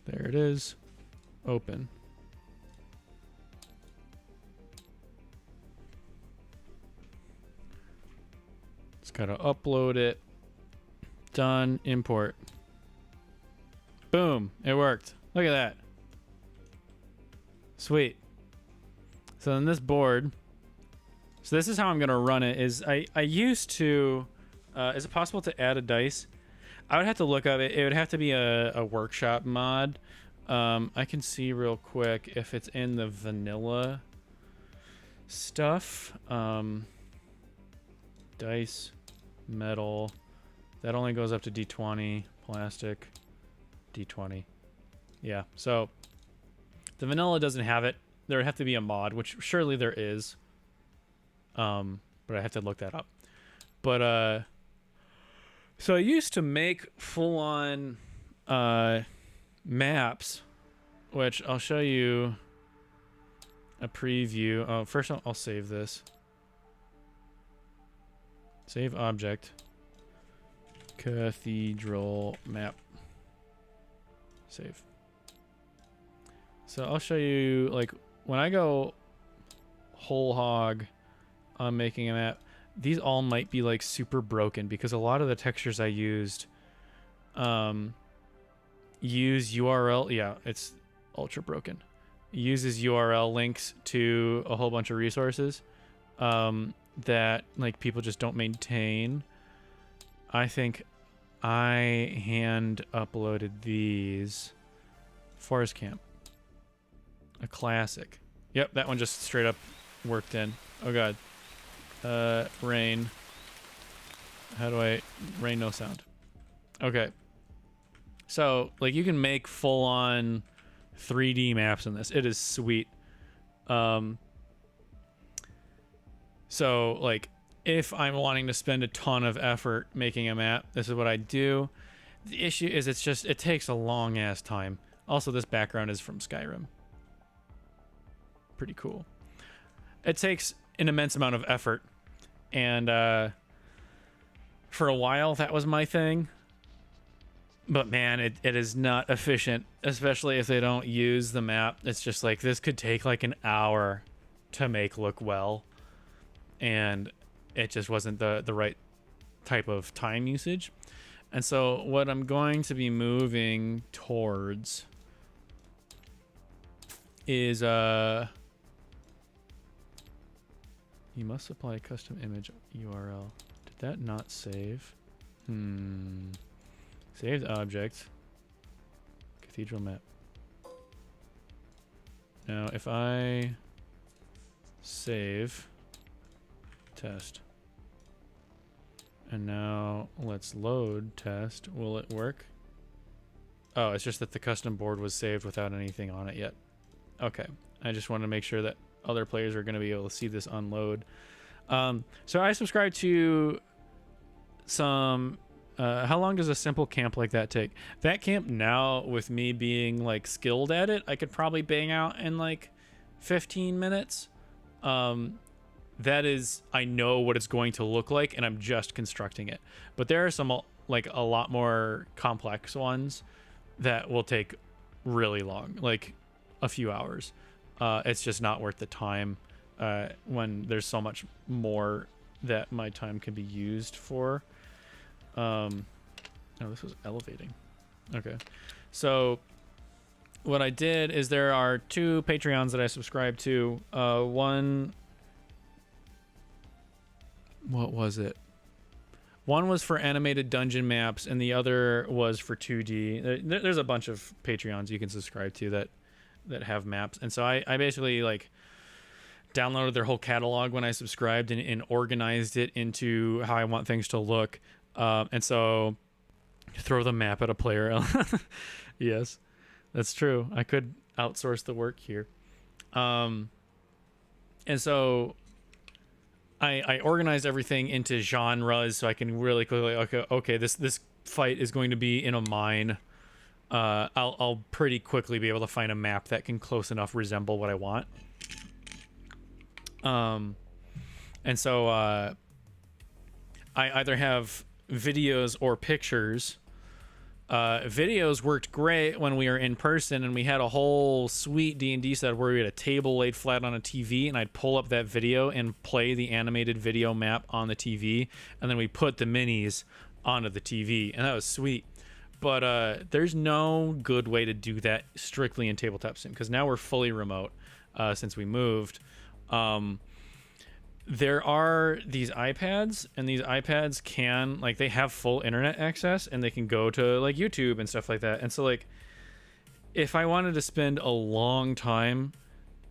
There it is. Open. It's got to upload it. Done. Import. Boom. It worked. Look at that. Sweet. So then this board. So this is how I'm going to run it. Is I used to... is it possible to add a dice? I would have to look up it. It would have to be a workshop mod. I can see real quick if it's in the vanilla stuff. Dice, metal. That only goes up to D20. Plastic, D20. Yeah, so the vanilla doesn't have it. There would have to be a mod, which surely there is. But I have to look that up. But so I used to make full-on maps, which I'll show you a preview. Oh, first I'll save this. Save object. Cathedral map. Save. So I'll show you, like, when I go whole hog on making a map, these all might be like super broken because a lot of the textures I used use URL. Yeah, it's ultra broken. It uses URL links to a whole bunch of resources that like people just don't maintain. I think I hand uploaded these. Forest Camp. A classic. Yep, that one just straight up worked in. Oh god. Rain. How do I... Rain, no sound. Okay. So, like, you can make full-on 3D maps in this. It is sweet. So, like, if I'm wanting to spend a ton of effort making a map, this is what I do. The issue is it takes a long-ass time. Also, this background is from Skyrim. Pretty cool. It takes an immense amount of effort. And for a while, that was my thing. But man, it is not efficient, especially if they don't use the map. It's just like, this could take like an hour to make look well. And it just wasn't the right type of time usage. And so what I'm going to be moving towards is you must supply a custom image URL. Did that not save? Saved object. Cathedral map. Now if I save test And now let's load test. Will it work? Oh, it's just that the custom board was saved without anything on it yet. Okay. I just want to make sure that other players are going to be able to see this unload. So I subscribe to some... how long does a simple camp like that take? That camp now, with me being like skilled at it, I could probably bang out in like 15 minutes. That is, I know what it's going to look like, and I'm just constructing it. But there are some like a lot more complex ones that will take really long, like a few hours. It's just not worth the time when there's so much more that my time can be used for. Oh, this was elevating. Okay. So what I did is there are 2 Patreons that I subscribe to. One... What was it? One was for animated dungeon maps, and the other was for 2D. There's a bunch of Patreons you can subscribe to that have maps. And so I basically like downloaded their whole catalog when I subscribed and organized it into how I want things to look. And so throw the map at a player. Yes, that's true. I could outsource the work here. And so I organized everything into genres so I can really quickly, okay, this fight is going to be in a mine. I'll pretty quickly be able to find a map that can close enough resemble what I want. And so I either have videos or pictures. Videos worked great when we were in person, and we had a whole sweet D&D set where we had a table laid flat on a TV, and I'd pull up that video and play the animated video map on the TV, and then we put the minis onto the TV, and that was sweet. But there's no good way to do that strictly in tabletop sim, because now we're fully remote since we moved. There are these iPads, and these iPads can, like, they have full internet access, and they can go to, like, YouTube and stuff like that. And so, like, if I wanted to spend a long time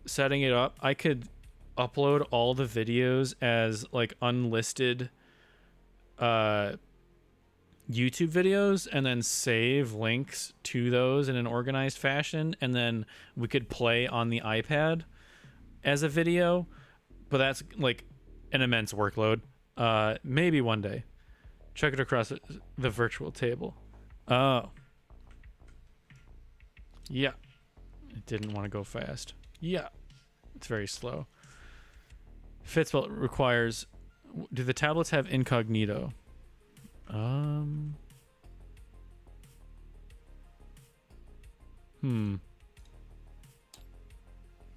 setting it up, I could upload all the videos as, like, unlisted YouTube videos, and then save links to those in an organized fashion, and then we could play on the iPad as a video. But that's like an immense workload. Maybe one day. Check it across the virtual table. Oh. Yeah. It didn't want to go fast. Yeah. It's very slow. Fitspell requires... Do the tablets have incognito?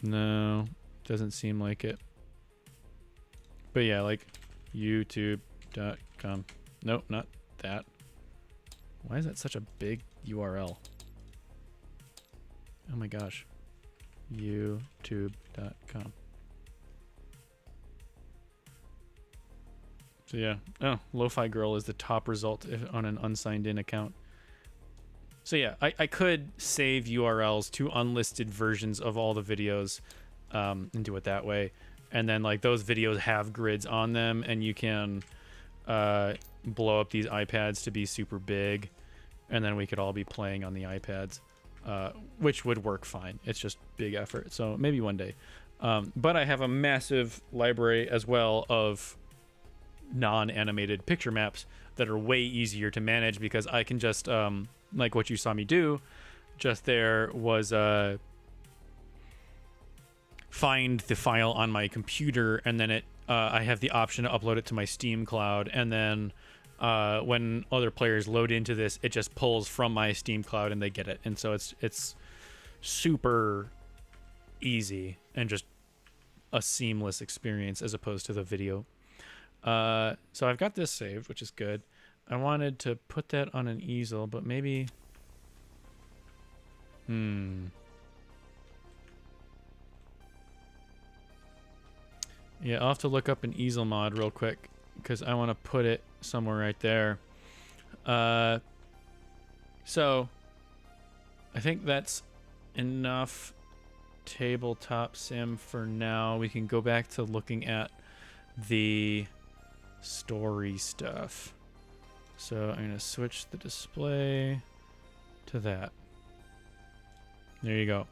No. Doesn't seem like it. But yeah, like youtube.com. Nope, not that. Why is that such a big URL? Oh my gosh. youtube.com. So yeah. Oh, Lo-Fi Girl is the top result on an unsigned in account. So yeah, I could save URLs to unlisted versions of all the videos and do it that way. And then, like, those videos have grids on them, and you can blow up these iPads to be super big, and then we could all be playing on the iPads, which would work fine. It's just big effort. So maybe one day. But I have a massive library as well of non-animated picture maps that are way easier to manage, because I can just, like what you saw me do just there was... find the file on my computer, and then I have the option to upload it to my Steam cloud, and then when other players load into this, it just pulls from my Steam cloud and they get it. And so it's super easy and just a seamless experience as opposed to the video. So I've got this saved, which is good. I wanted to put that on an easel, but maybe yeah, I'll have to look up an easel mod real quick, because I want to put it somewhere right there. So I think that's enough tabletop sim for now. We can go back to looking at the story stuff. So I'm going to switch the display to that. There you go.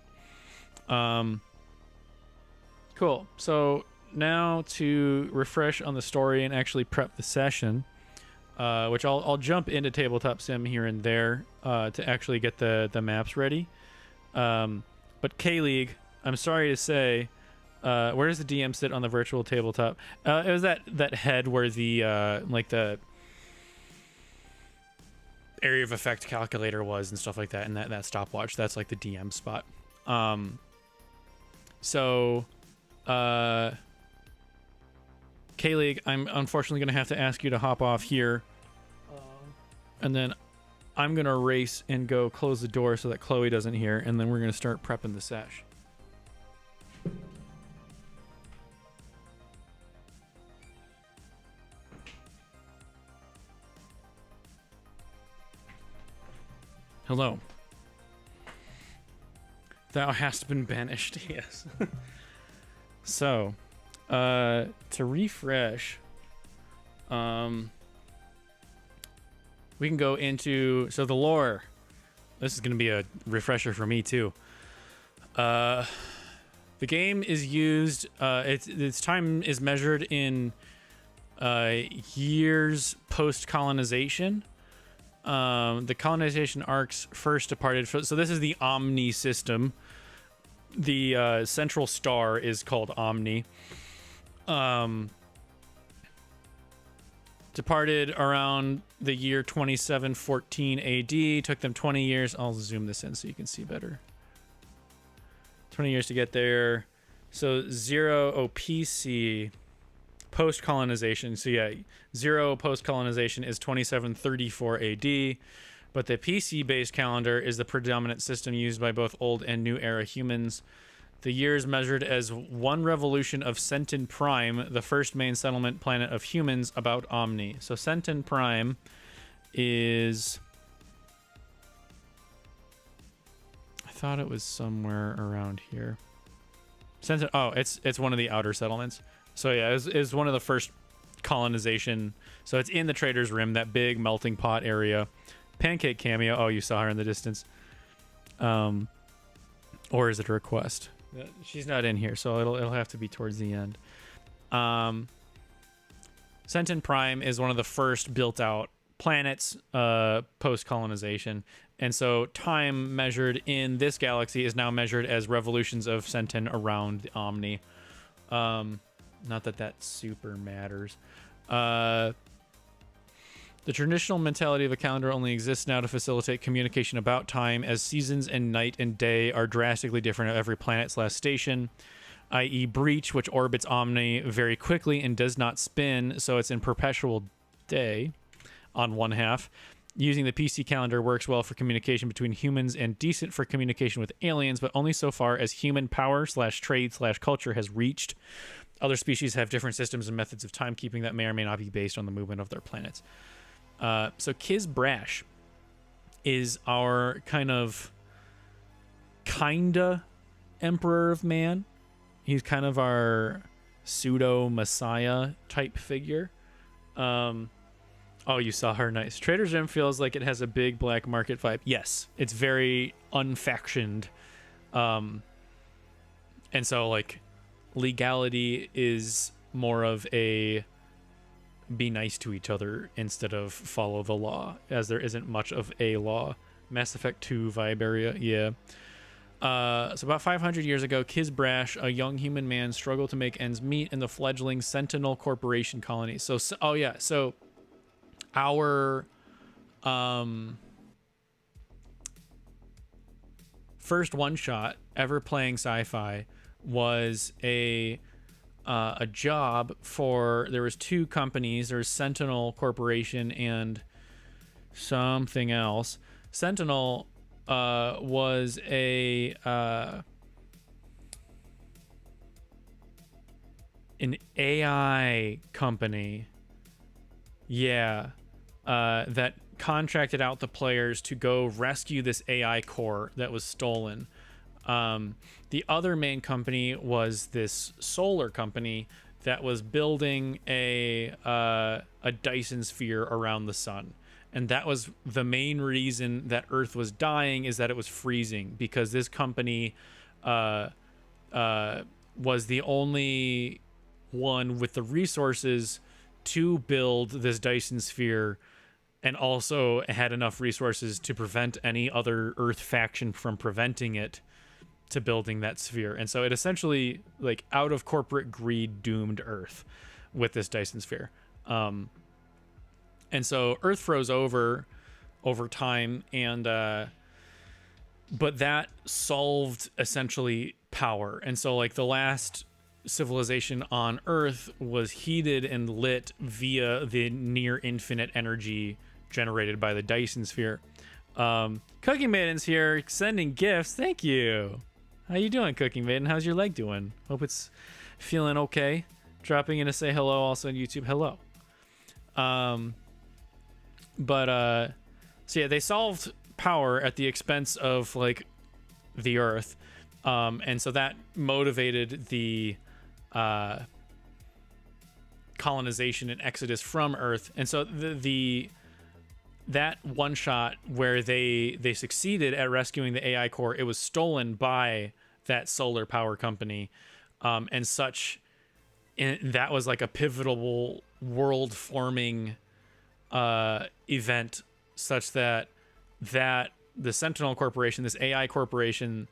Cool. So now to refresh on the story and actually prep the session, which I'll jump into Tabletop Sim here and there to actually get the maps ready. But K-League, I'm sorry to say, where does the DM sit on the virtual tabletop? It was that head where the the area of effect calculator was and stuff like that, and that stopwatch. That's like the DM spot. K-League, I'm unfortunately going to have to ask you to hop off here. And then I'm going to race and go close the door so that Chloe doesn't hear, and then we're going to start prepping the sesh. Hello. Thou hast been banished, yes. So, to refresh, we can go into, so the lore. This is going to be a refresher for me too. The game is used, its time is measured in years post-colonization. The colonization arcs first departed. So this is the Omni system. The central star is called Omni. Departed around the year 2714 AD. Took them 20 years. I'll zoom this in so you can see better. 20 years to get there. So 0 OPC post-colonization. So yeah, 0 post-colonization is 2734 AD. But the PC-based calendar is the predominant system used by both old and new era humans. The years measured as one revolution of Centon Prime, the first main settlement planet of humans, about Omni. So Centon Prime is... I thought it was somewhere around here. Centon... Oh, it's one of the outer settlements. So yeah, it's one of the first colonization. So it's in the Trader's Rim, that big melting pot area. Pancake cameo. Oh, you saw her in the distance. Or is it a request? She's not in here, so it'll have to be towards the end. Centon Prime is one of the first built-out planets post-colonization, and so time measured in this galaxy is now measured as revolutions of Centon around the Omni. Not that super matters. The traditional mentality of a calendar only exists now to facilitate communication about time, as seasons and night and day are drastically different at every planet/station, i.e. Breach, which orbits Omni very quickly and does not spin, so it's in perpetual day on one half. Using the PC calendar works well for communication between humans and decent for communication with aliens, but only so far as human power/trade/culture has reached. Other species have different systems and methods of timekeeping that may or may not be based on the movement of their planets. So Kiz Brash is our kinda Emperor of Man. He's kind of our pseudo Messiah type figure. Oh, you saw her. Nice. Trader's Rim feels like it has a big black market vibe. Yes, it's very unfactioned. And so like legality is more of a be nice to each other instead of follow the law, as there isn't much of a law. Mass Effect 2 vibe area, yeah. So about 500 years ago, Kiz Brash, a young human man, struggled to make ends meet in the fledgling Sentinel Corporation colony. So our first one-shot ever playing sci-fi was a job for, there was two companies. There was Sentinel Corporation and something else. Sentinel was an AI company, that contracted out the players to go rescue this AI core that was stolen. The other main company was this solar company that was building a Dyson sphere around the sun. and that was the main reason that Earth was dying, is that it was freezing, because this company was the only one with the resources to build this Dyson sphere, and also had enough resources to prevent any other Earth faction from preventing it to building that sphere. And so it essentially, like, out of corporate greed, doomed Earth with this Dyson sphere. And so Earth froze over time, and but that solved essentially power. And so, like, the last civilization on Earth was heated and lit via the near infinite energy generated by the Dyson sphere. Cooking Maiden's here sending gifts. Thank you. How you doing, Cooking Maiden? How's your leg doing? Hope it's feeling okay. Dropping in to say hello also on YouTube. Hello. So yeah, they solved power at the expense of, like, the Earth. And so that motivated the colonization and exodus from Earth. And so that one shot where they succeeded at rescuing the AI core, it was stolen by that solar power company, and such. And that was like a pivotal world forming event, such that the Sentinel Corporation, this AI corporation,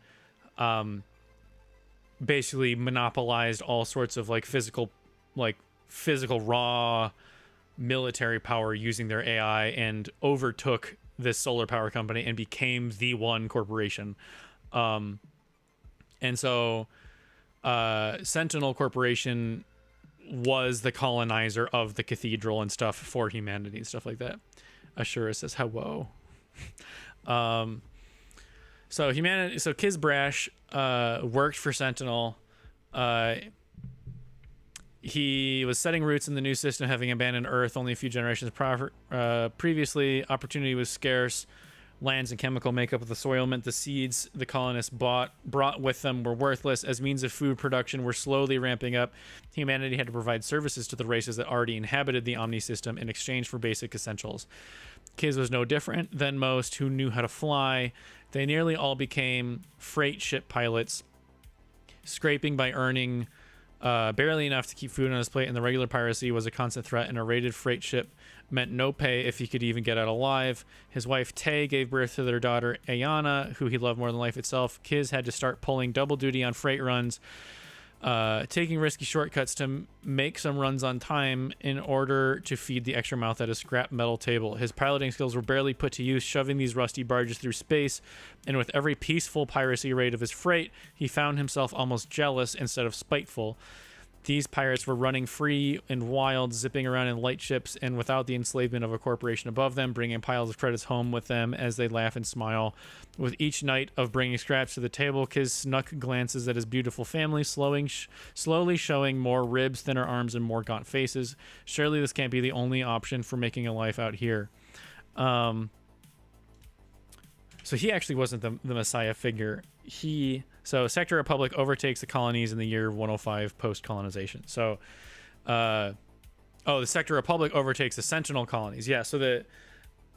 basically monopolized all sorts of physical raw military power using their AI, and overtook this solar power company and became the one corporation. And so Sentinel Corporation was the colonizer of the cathedral and stuff for humanity and stuff like that. Ashura says hello. So Kiz Brash worked for Sentinel. He was setting roots in the new system, having abandoned Earth only a few generations previously. Opportunity was scarce. Lands and chemical makeup of the soil meant the seeds the colonists brought with them were worthless. As means of food production were slowly ramping up, humanity had to provide services to the races that already inhabited the Omni system in exchange for basic essentials. Kiz was no different than most who knew how to fly. They nearly all became freight ship pilots, scraping by earning barely enough to keep food on his plate, and the regular piracy was a constant threat, and a raided freight ship meant no pay if he could even get out alive. His wife Tay gave birth to their daughter Ayana, who he loved more than life itself. Kiz had to start pulling double duty on freight runs, taking risky shortcuts to make some runs on time in order to feed the extra mouth at a scrap metal table. His piloting skills were barely put to use, shoving these rusty barges through space, and with every peaceful piracy raid of his freight, he found himself almost jealous instead of spiteful. These pirates were running free and wild, zipping around in light ships and without the enslavement of a corporation above them, bringing piles of credits home with them as they laugh and smile. With each night of bringing scraps to the table, Kiz snuck glances at his beautiful family, slowly showing more ribs, thinner arms, and more gaunt faces. Surely this can't be the only option for making a life out here. So he actually wasn't the Messiah figure. So Sector Republic overtakes the colonies in the year 105 post-colonization. So, the Sector Republic overtakes the Sentinel colonies. Yeah, so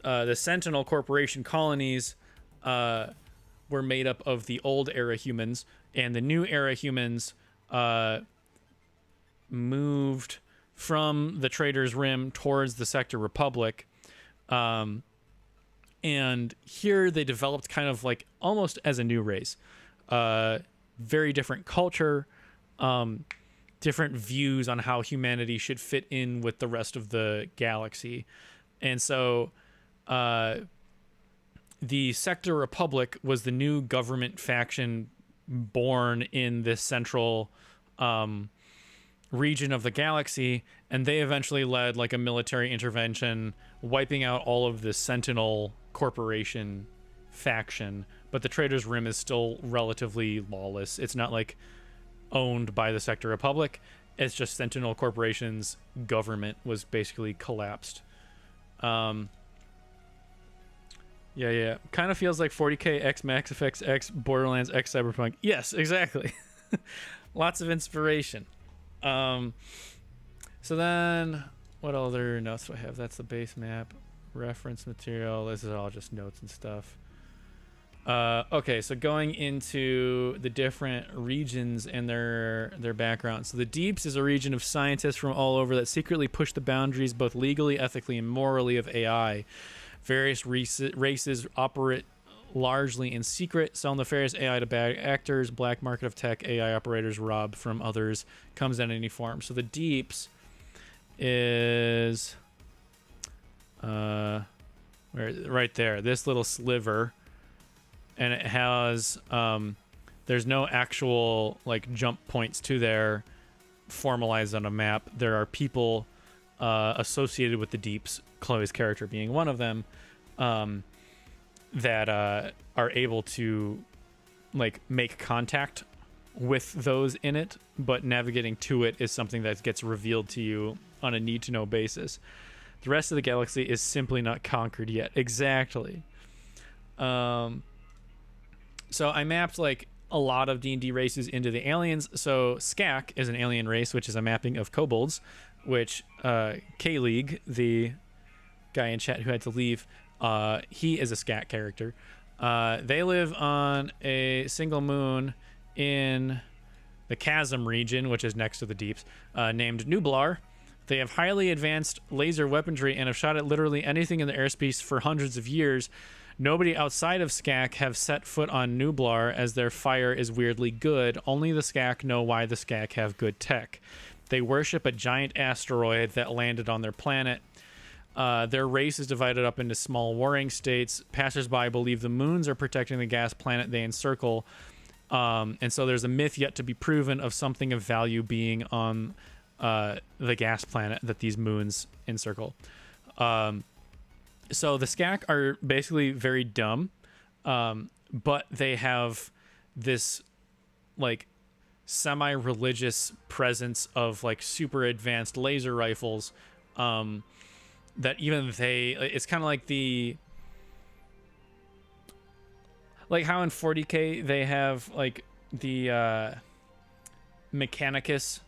the Sentinel Corporation colonies were made up of the old era humans, and the new era humans moved from the Trader's Rim towards the Sector Republic. And here they developed kind of like almost as a new race. Very different culture, different views on how humanity should fit in with the rest of the galaxy. And so the Sector Republic was the new government faction born in this central region of the galaxy, and they eventually led like a military intervention, wiping out all of the Sentinel Corporation faction. But the Trader's Rim is still relatively lawless. It's not like owned by the Sector Republic. It's just Sentinel Corporation's government was basically collapsed. Yeah. Kind of feels like 40K X Max Effects X Borderlands X Cyberpunk. Yes, exactly. Lots of inspiration. So then, what other notes do I have? That's the base map. reference material. This is all just notes and stuff. Okay, so going into the different regions and their backgrounds. So the Deeps is a region of scientists from all over that secretly push the boundaries both legally, ethically, and morally of AI. Various races operate largely in secret, sell nefarious AI to bad actors, black market of tech, AI operators rob from others, comes in any form. So the Deeps is right there, this little sliver, and it has there's no actual like jump points to there formalized on a map. There are people associated with the Deeps, Chloe's character being one of them, that are able to like make contact with those in it, but navigating to it is something that gets revealed to you on a need to know basis. The rest of the galaxy is simply not conquered yet. Exactly. So I mapped like a lot of D&D races into the aliens. So Skak is an alien race, which is a mapping of kobolds, which K-League, the guy in chat who had to leave, he is a Skak character. They live on a single moon in the Chasm region, which is next to the Deeps, named Nublar. They have highly advanced laser weaponry and have shot at literally anything in the airspace for hundreds of years. Nobody outside of Skak have set foot on Nublar, as their fire is weirdly good. Only the Skak know why the Skak have good tech. They worship a giant asteroid that landed on their planet. Their race is divided up into small warring states. Passersby believe the moons are protecting the gas planet they encircle. And so there's a myth yet to be proven of something of value being on the gas planet that these moons encircle. So the Skak are basically very dumb, but they have this like semi-religious presence of like super advanced laser rifles, that even it's kind of like like how in 40K they have like the Mechanicus,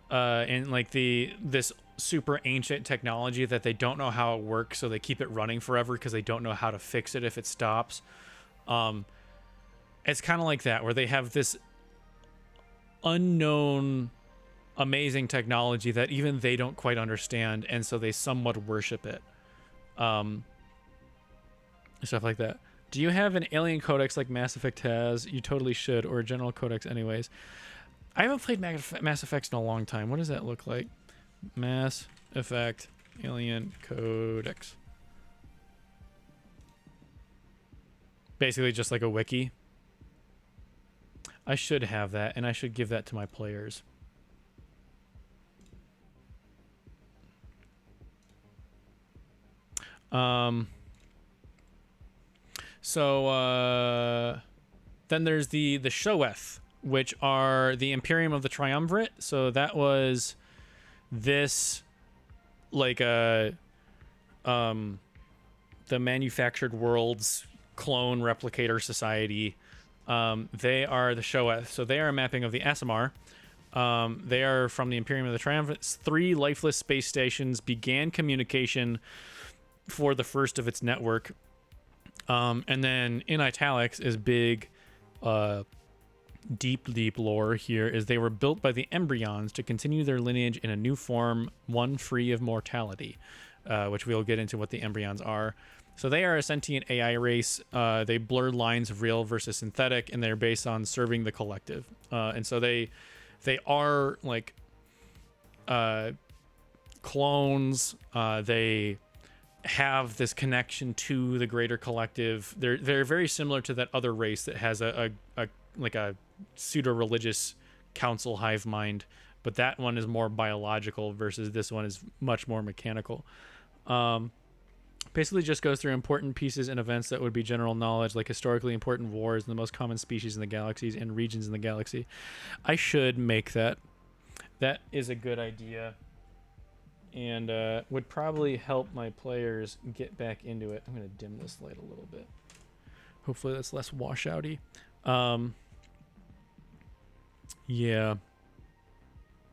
and like this super ancient technology that they don't know how it works, so they keep it running forever because they don't know how to fix it if it stops. It's kind of like that, where they have this unknown amazing technology that even they don't quite understand, and so they somewhat worship it. Stuff like that. Do you have an alien codex like Mass Effect has? You totally should, or a general codex anyways. I haven't played Mass Effects in a long time. What does that look like? Mass Effect Alien Codex. Basically just like a wiki. I should have that, and I should give that to my players. Then there's the Shoeth, which are the Imperium of the Triumvirate. So that was this like the Manufactured Worlds clone replicator society. They are the Shoeth. So they are a mapping of the Asimar. They are from the Imperium of the Triumvirate. 3 lifeless space stations began communication for the first of its network. And then in italics is big, deep lore here is they were built by the embryons to continue their lineage in a new form, one free of mortality, which we'll get into what the embryons are. So they are a sentient AI race. They blur lines of real versus synthetic, and they're based on serving the collective. And so they are like clones. They have this connection to the greater collective. They're very similar to that other race that has a pseudo-religious council hive mind, but that one is more biological versus this one is much more mechanical. Basically just goes through important pieces and events that would be general knowledge, like historically important wars and the most common species in the galaxies and regions in the galaxy. I should make that. That is a good idea, and would probably help my players get back into it. I'm going to dim this light a little bit. Hopefully that's less washouty. Yeah.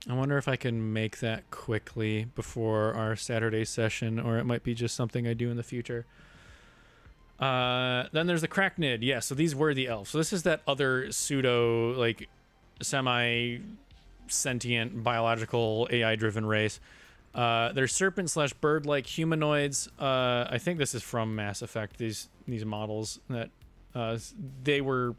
I wonder if I can make that quickly before our Saturday session, or it might be just something I do in the future. Then there's the Cracknid. Yeah, so these were the elves. So this is that other pseudo, like, semi-sentient, biological, AI-driven race. They're serpent slash bird-like humanoids. I think this is from Mass Effect. These models that they were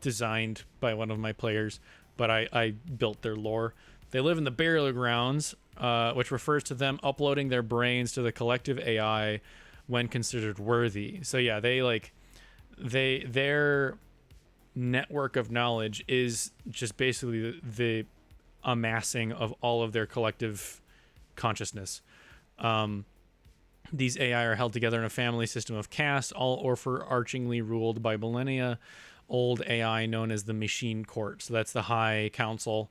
designed by one of my players, but I built their lore. They live in the burial grounds, which refers to them uploading their brains to the collective AI when considered worthy. So yeah, their network of knowledge is just basically the amassing of all of their collective consciousness. These AI are held together in a family system of castes, all overarchingly ruled by millennia old AI known as the Machine Court. So that's the High Council.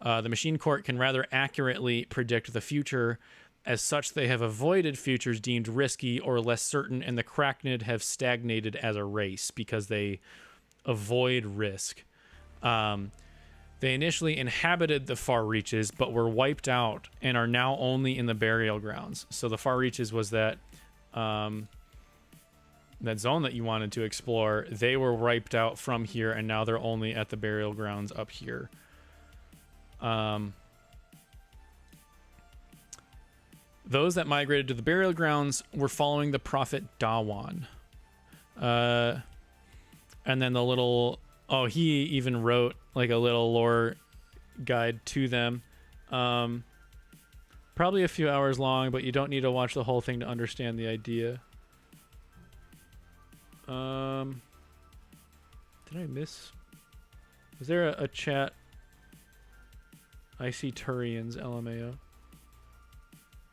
The Machine Court can rather accurately predict the future. As such, they have avoided futures deemed risky or less certain, and the Cracknid have stagnated as a race because they avoid risk. They initially inhabited the far reaches, but were wiped out and are now only in the burial grounds. So the far reaches was that that zone that you wanted to explore. They were wiped out from here, and now they're only at the burial grounds up here. Those that migrated to the burial grounds were following the prophet Dawan. And then the little... Oh, he even wrote like a little lore guide to them. Probably a few hours long, but you don't need to watch the whole thing to understand the idea. Did I miss? Was there a chat? I see Turian's LMAO.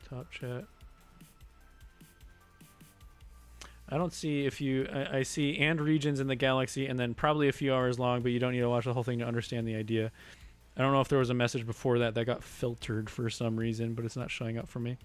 Top chat. I don't see if you... I see and regions in the galaxy, and then probably a few hours long, but you don't need to watch the whole thing to understand the idea. I don't know if there was a message before that got filtered for some reason, but it's not showing up for me.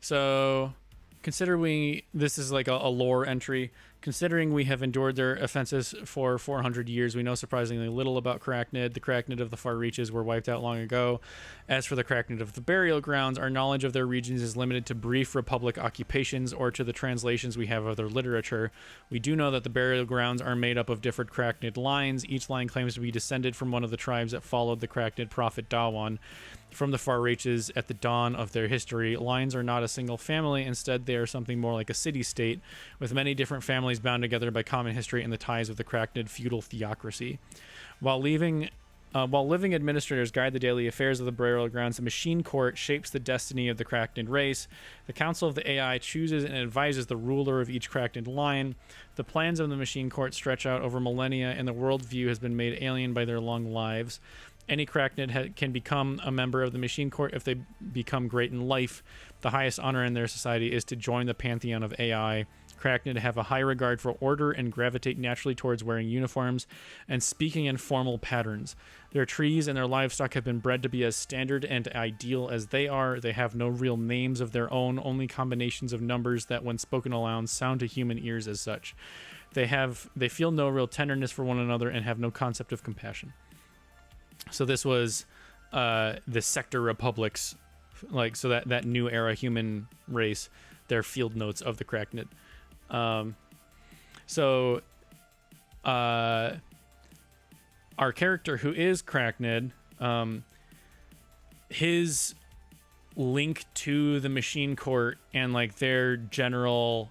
So, this is like a lore entry. Considering we have endured their offenses for 400 years, we know surprisingly little about Cracknid. The Cracknid of the far reaches were wiped out long ago. As for the Cracknid of the burial grounds, our knowledge of their regions is limited to brief Republic occupations or to the translations we have of their literature. We do know that the burial grounds are made up of different Cracknid lines. Each line claims to be descended from one of the tribes that followed the Cracknid prophet Dawan from the far reaches at the dawn of their history. Lines are not a single family. Instead, they are something more like a city-state, with many different families bound together by common history and the ties of the Cracknid feudal theocracy. While living administrators guide the daily affairs of the burial grounds, the Machine Court shapes the destiny of the Cracknid race. The Council of the AI chooses and advises the ruler of each Cracknid line. The plans of the Machine Court stretch out over millennia, and the worldview has been made alien by their long lives. Any Cracknid can become a member of the Machine Court if they become great in life. The highest honor in their society is to join the pantheon of AI. Cracknid have a high regard for order and gravitate naturally towards wearing uniforms and speaking in formal patterns. Their trees and their livestock have been bred to be as standard and ideal as they are. They have no real names of their own, only combinations of numbers that, when spoken aloud, sound to human ears as such. They feel no real tenderness for one another and have no concept of compassion. So this was the Sector Republics, like, so that new era human race, their field notes of the Cracknid. Our character, who is Cracknid, his link to the Machine Court and like their general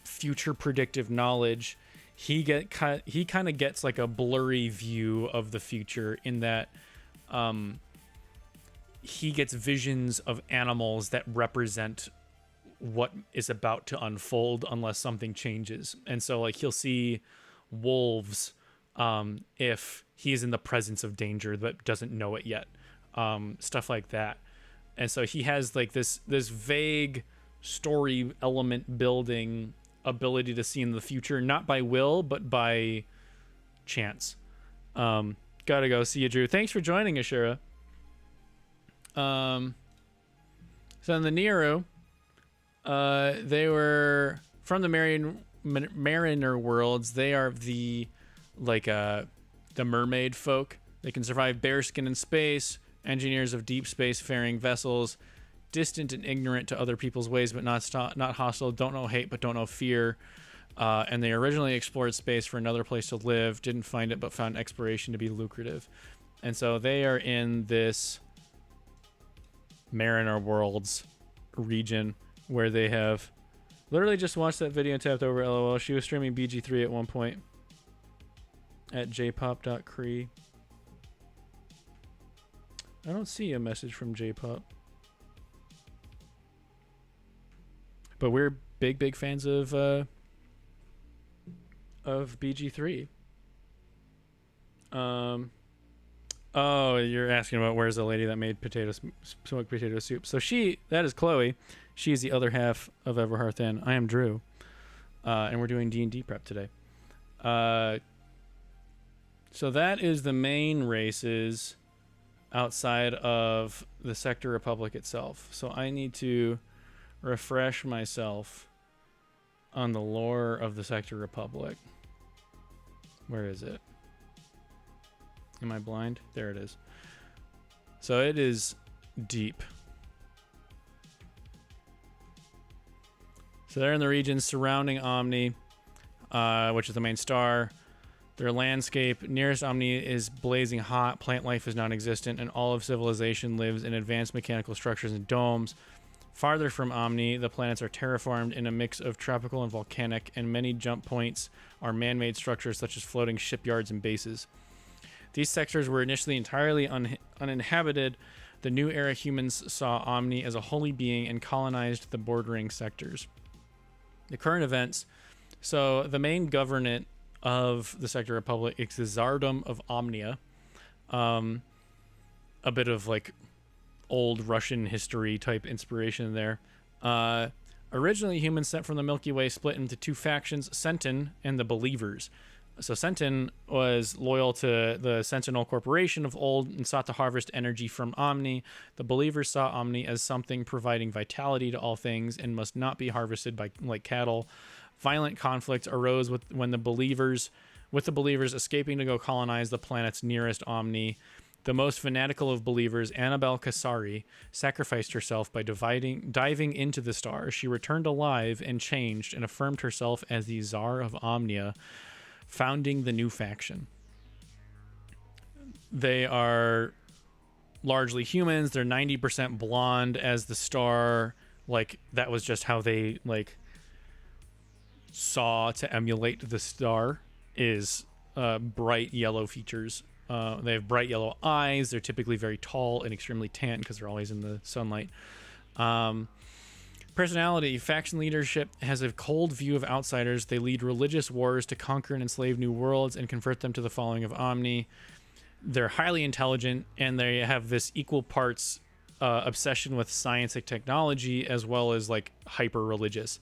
future predictive knowledge, he kind of gets like a blurry view of the future in that he gets visions of animals that represent what is about to unfold unless something changes. And so like he'll see wolves if he is in the presence of danger but doesn't know it yet, stuff like that. And so he has like this vague story element building ability to see in the future, not by will but by chance. Gotta go. See you, Drew. Thanks for joining, Ashura. So in the Nero, they were from the Mariner worlds. They are the like the mermaid folk. They can survive bearskin in space, engineers of deep space-faring vessels, distant and ignorant to other people's ways, but not hostile, don't know hate, but don't know fear. And they originally explored space for another place to live, didn't find it, but found exploration to be lucrative. And so they are in this Mariner Worlds region where they have literally just watched that video and tapped over LOL. She was streaming BG3 at one point at jpop.cree. I don't see a message from jpop. But we're big fans of BG3. Oh, you're asking about where's the lady that made smoked potato soup. So that is Chloe. She's the other half of Everhearth, and I am Drew. And we're doing D&D prep today. So that is the main races outside of the Sector Republic itself. So I need to refresh myself on the lore of the Sector Republic. Where is it? Am I blind? There it is. So it is deep. So they're in the regions surrounding Omni, which is the main star. Their landscape nearest Omni is blazing hot. Plant life is non-existent, and all of civilization lives in advanced mechanical structures and domes. Farther from Omni, the planets are terraformed in a mix of tropical and volcanic, and many jump points are man-made structures such as floating shipyards and bases. These sectors were initially entirely uninhabited. The New Era humans saw Omni as a holy being and colonized the bordering sectors. The current events. So the main governant of the Sector Republic is the Tsardom of Omnia. A bit of like old Russian history type inspiration there. Originally, humans sent from the Milky Way split into two factions, Sentin and the Believers. So Sentin was loyal to the Sentinel Corporation of old and sought to harvest energy from Omni. The Believers saw Omni as something providing vitality to all things and must not be harvested by like cattle. Violent conflict arose with the Believers escaping to go colonize the planet's nearest Omni. The most fanatical of Believers, Annabelle Kassari, sacrificed herself by diving into the star. She returned alive and changed and affirmed herself as the Tsar of Omnia, founding the new faction. They are largely humans. They're 90% blonde as the star. Like, that was just how they, like, saw to emulate the star, is bright yellow features. They have bright yellow eyes. They're typically very tall and extremely tan because they're always in the sunlight. Personality. Faction leadership has a cold view of outsiders. They lead religious wars to conquer and enslave new worlds and convert them to the following of Omni. They're highly intelligent, and they have this equal parts obsession with science and technology, as well as like hyper religious.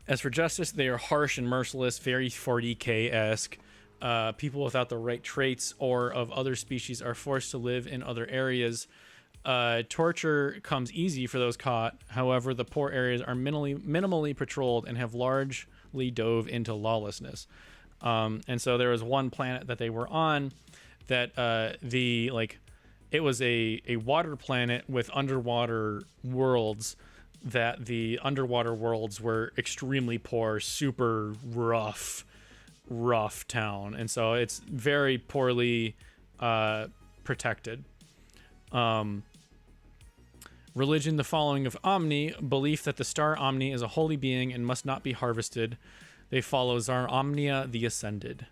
As for justice, they are harsh and merciless, very 40k-esque. People without the right traits or of other species are forced to live in other areas. Torture comes easy for those caught. However, the poor areas are minimally patrolled and have largely dove into lawlessness. And so there was one planet that they were on that it was a water planet with underwater worlds, that the underwater worlds were extremely poor, super rough town. And so it's very poorly protected. Religion, the following of Omni, belief that the star Omni is a holy being and must not be harvested. They follow Tsar Omnia, the Ascended.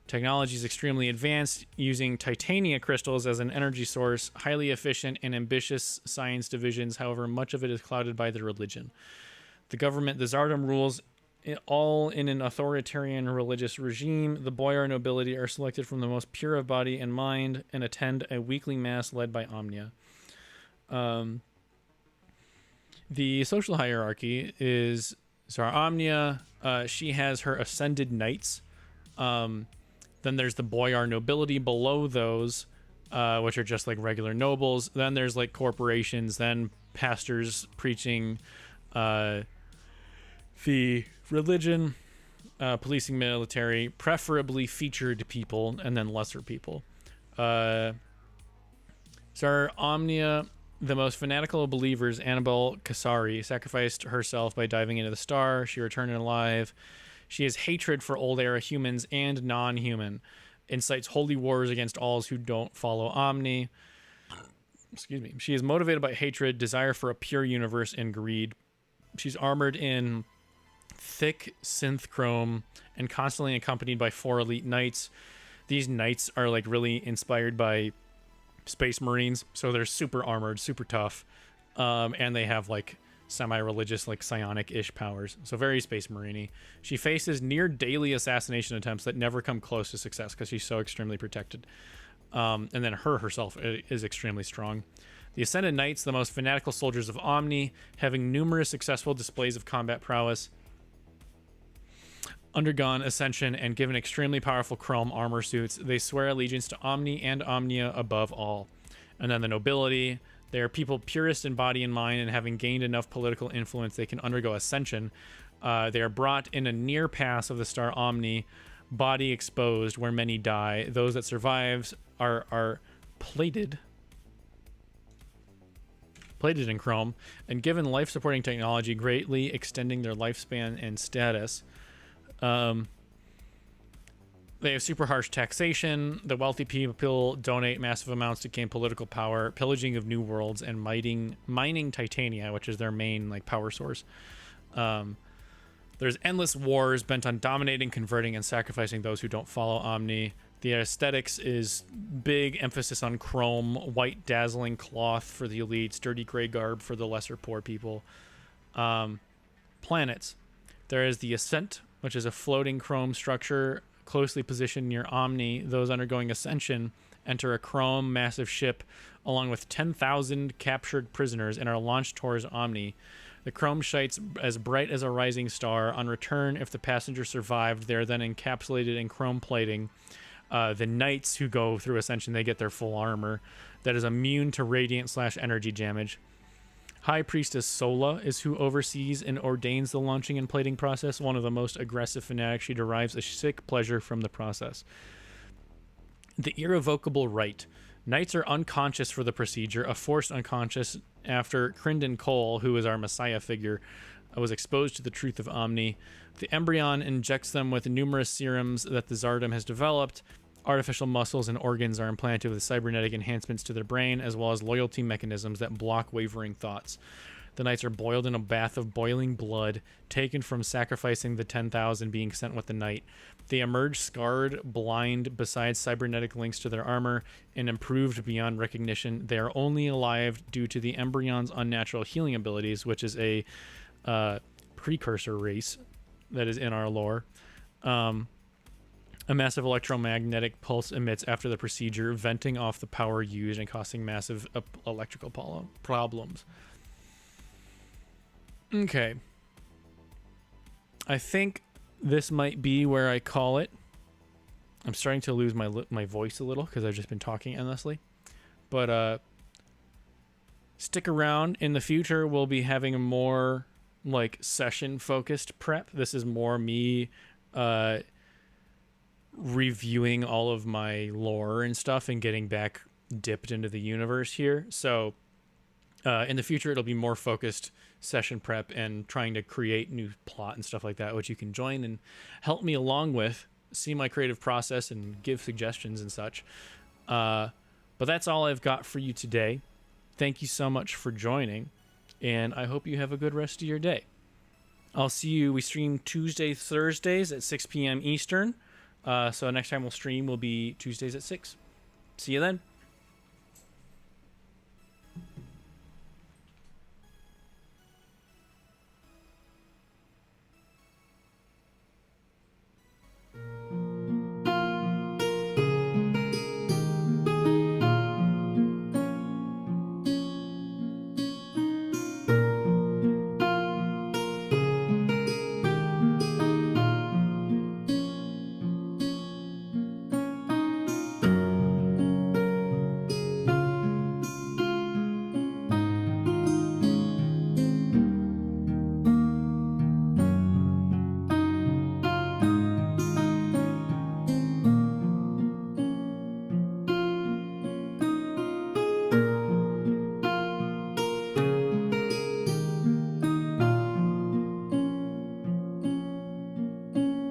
Technology is extremely advanced, using titania crystals as an energy source, highly efficient and ambitious science divisions. However, much of it is clouded by their religion. The government, the Tsardom, rules all in an authoritarian religious regime. The boyar nobility are selected from the most pure of body and mind and attend a weekly mass led by Omnia. The social hierarchy is Tsar Omnia. She has her ascended knights. Then there's the boyar nobility below those, which are just like regular nobles. Then there's like corporations, then pastors preaching the religion. policing military, preferably featured people, and then lesser people. Sir Omnia, the most fanatical of believers, Annabelle Kassari, sacrificed herself by diving into the star. She returned alive. She has hatred for old era humans and non-human. Incites holy wars against all who don't follow Omni. Excuse me. She is motivated by hatred, desire for a pure universe, and greed. She's armored in thick synth chrome and constantly accompanied by 4 elite knights. These knights are like really inspired by Space Marines, so they're super armored, super tough, and they have like semi-religious, like psionic-ish powers, so very Space Marine-y. She faces near daily assassination attempts that never come close to success because she's so extremely protected. And then herself is extremely strong. The Ascended Knights, the most fanatical soldiers of Omni, having numerous successful displays of combat prowess, undergone ascension, and given extremely powerful chrome armor suits, they swear allegiance to Omni and Omnia above all. And then the nobility, they are people purest in body and mind, and having gained enough political influence, they can undergo ascension. They are brought in a near pass of the star Omni, body exposed, where many die. Those that survive are plated in chrome, and given life-supporting technology, greatly extending their lifespan and status. They have super harsh taxation. The wealthy people donate massive amounts to gain political power, pillaging of new worlds, and mining titania, which is their main like power source. There's endless wars bent on dominating, converting, and sacrificing those who don't follow Omni. The aesthetics is big emphasis on chrome, white dazzling cloth for the elites, dirty gray garb for the lesser poor people. Planets. There is the Ascent, which is a floating chrome structure closely positioned near Omni. Those undergoing ascension enter a chrome massive ship along with 10,000 captured prisoners and are launched towards Omni. The chrome shines as bright as a rising star. On return, if the passenger survived, they are then encapsulated in chrome plating. The knights who go through ascension, they get their full armor that is immune to radiant/energy damage. High Priestess Sola is who oversees and ordains the launching and plating process. One of the most aggressive fanatics, she derives a sick pleasure from the process. The irrevocable right. Knights are unconscious for the procedure, a forced unconscious after Crinden Cole, who is our messiah figure, was exposed to the truth of Omni. The Embryon injects them with numerous serums that the Tsardom has developed. Artificial muscles and organs are implanted with cybernetic enhancements to their brain, as well as loyalty mechanisms that block wavering thoughts. The knights are boiled in a bath of boiling blood, taken from sacrificing the 10,000 being sent with the knight. They emerge scarred, blind, besides cybernetic links to their armor, and improved beyond recognition. They are only alive due to the Embryon's unnatural healing abilities, which is a precursor race that is in our lore. A massive electromagnetic pulse emits after the procedure, venting off the power used and causing massive electrical problems. Okay. I think this might be where I call it. I'm starting to lose my voice a little because I've just been talking endlessly. But stick around. In the future, we'll be having a more like session-focused prep. This is more me reviewing all of my lore and stuff and getting back dipped into the universe here. So in the future, it'll be more focused session prep and trying to create new plot and stuff like that, which you can join and help me along with, see my creative process and give suggestions and such. But that's all I've got for you today. Thank you so much for joining, and I hope you have a good rest of your day. I'll see you. We stream Tuesdays, Thursdays at 6 p.m. Eastern. So next time we'll stream will be Tuesdays at 6. See you then.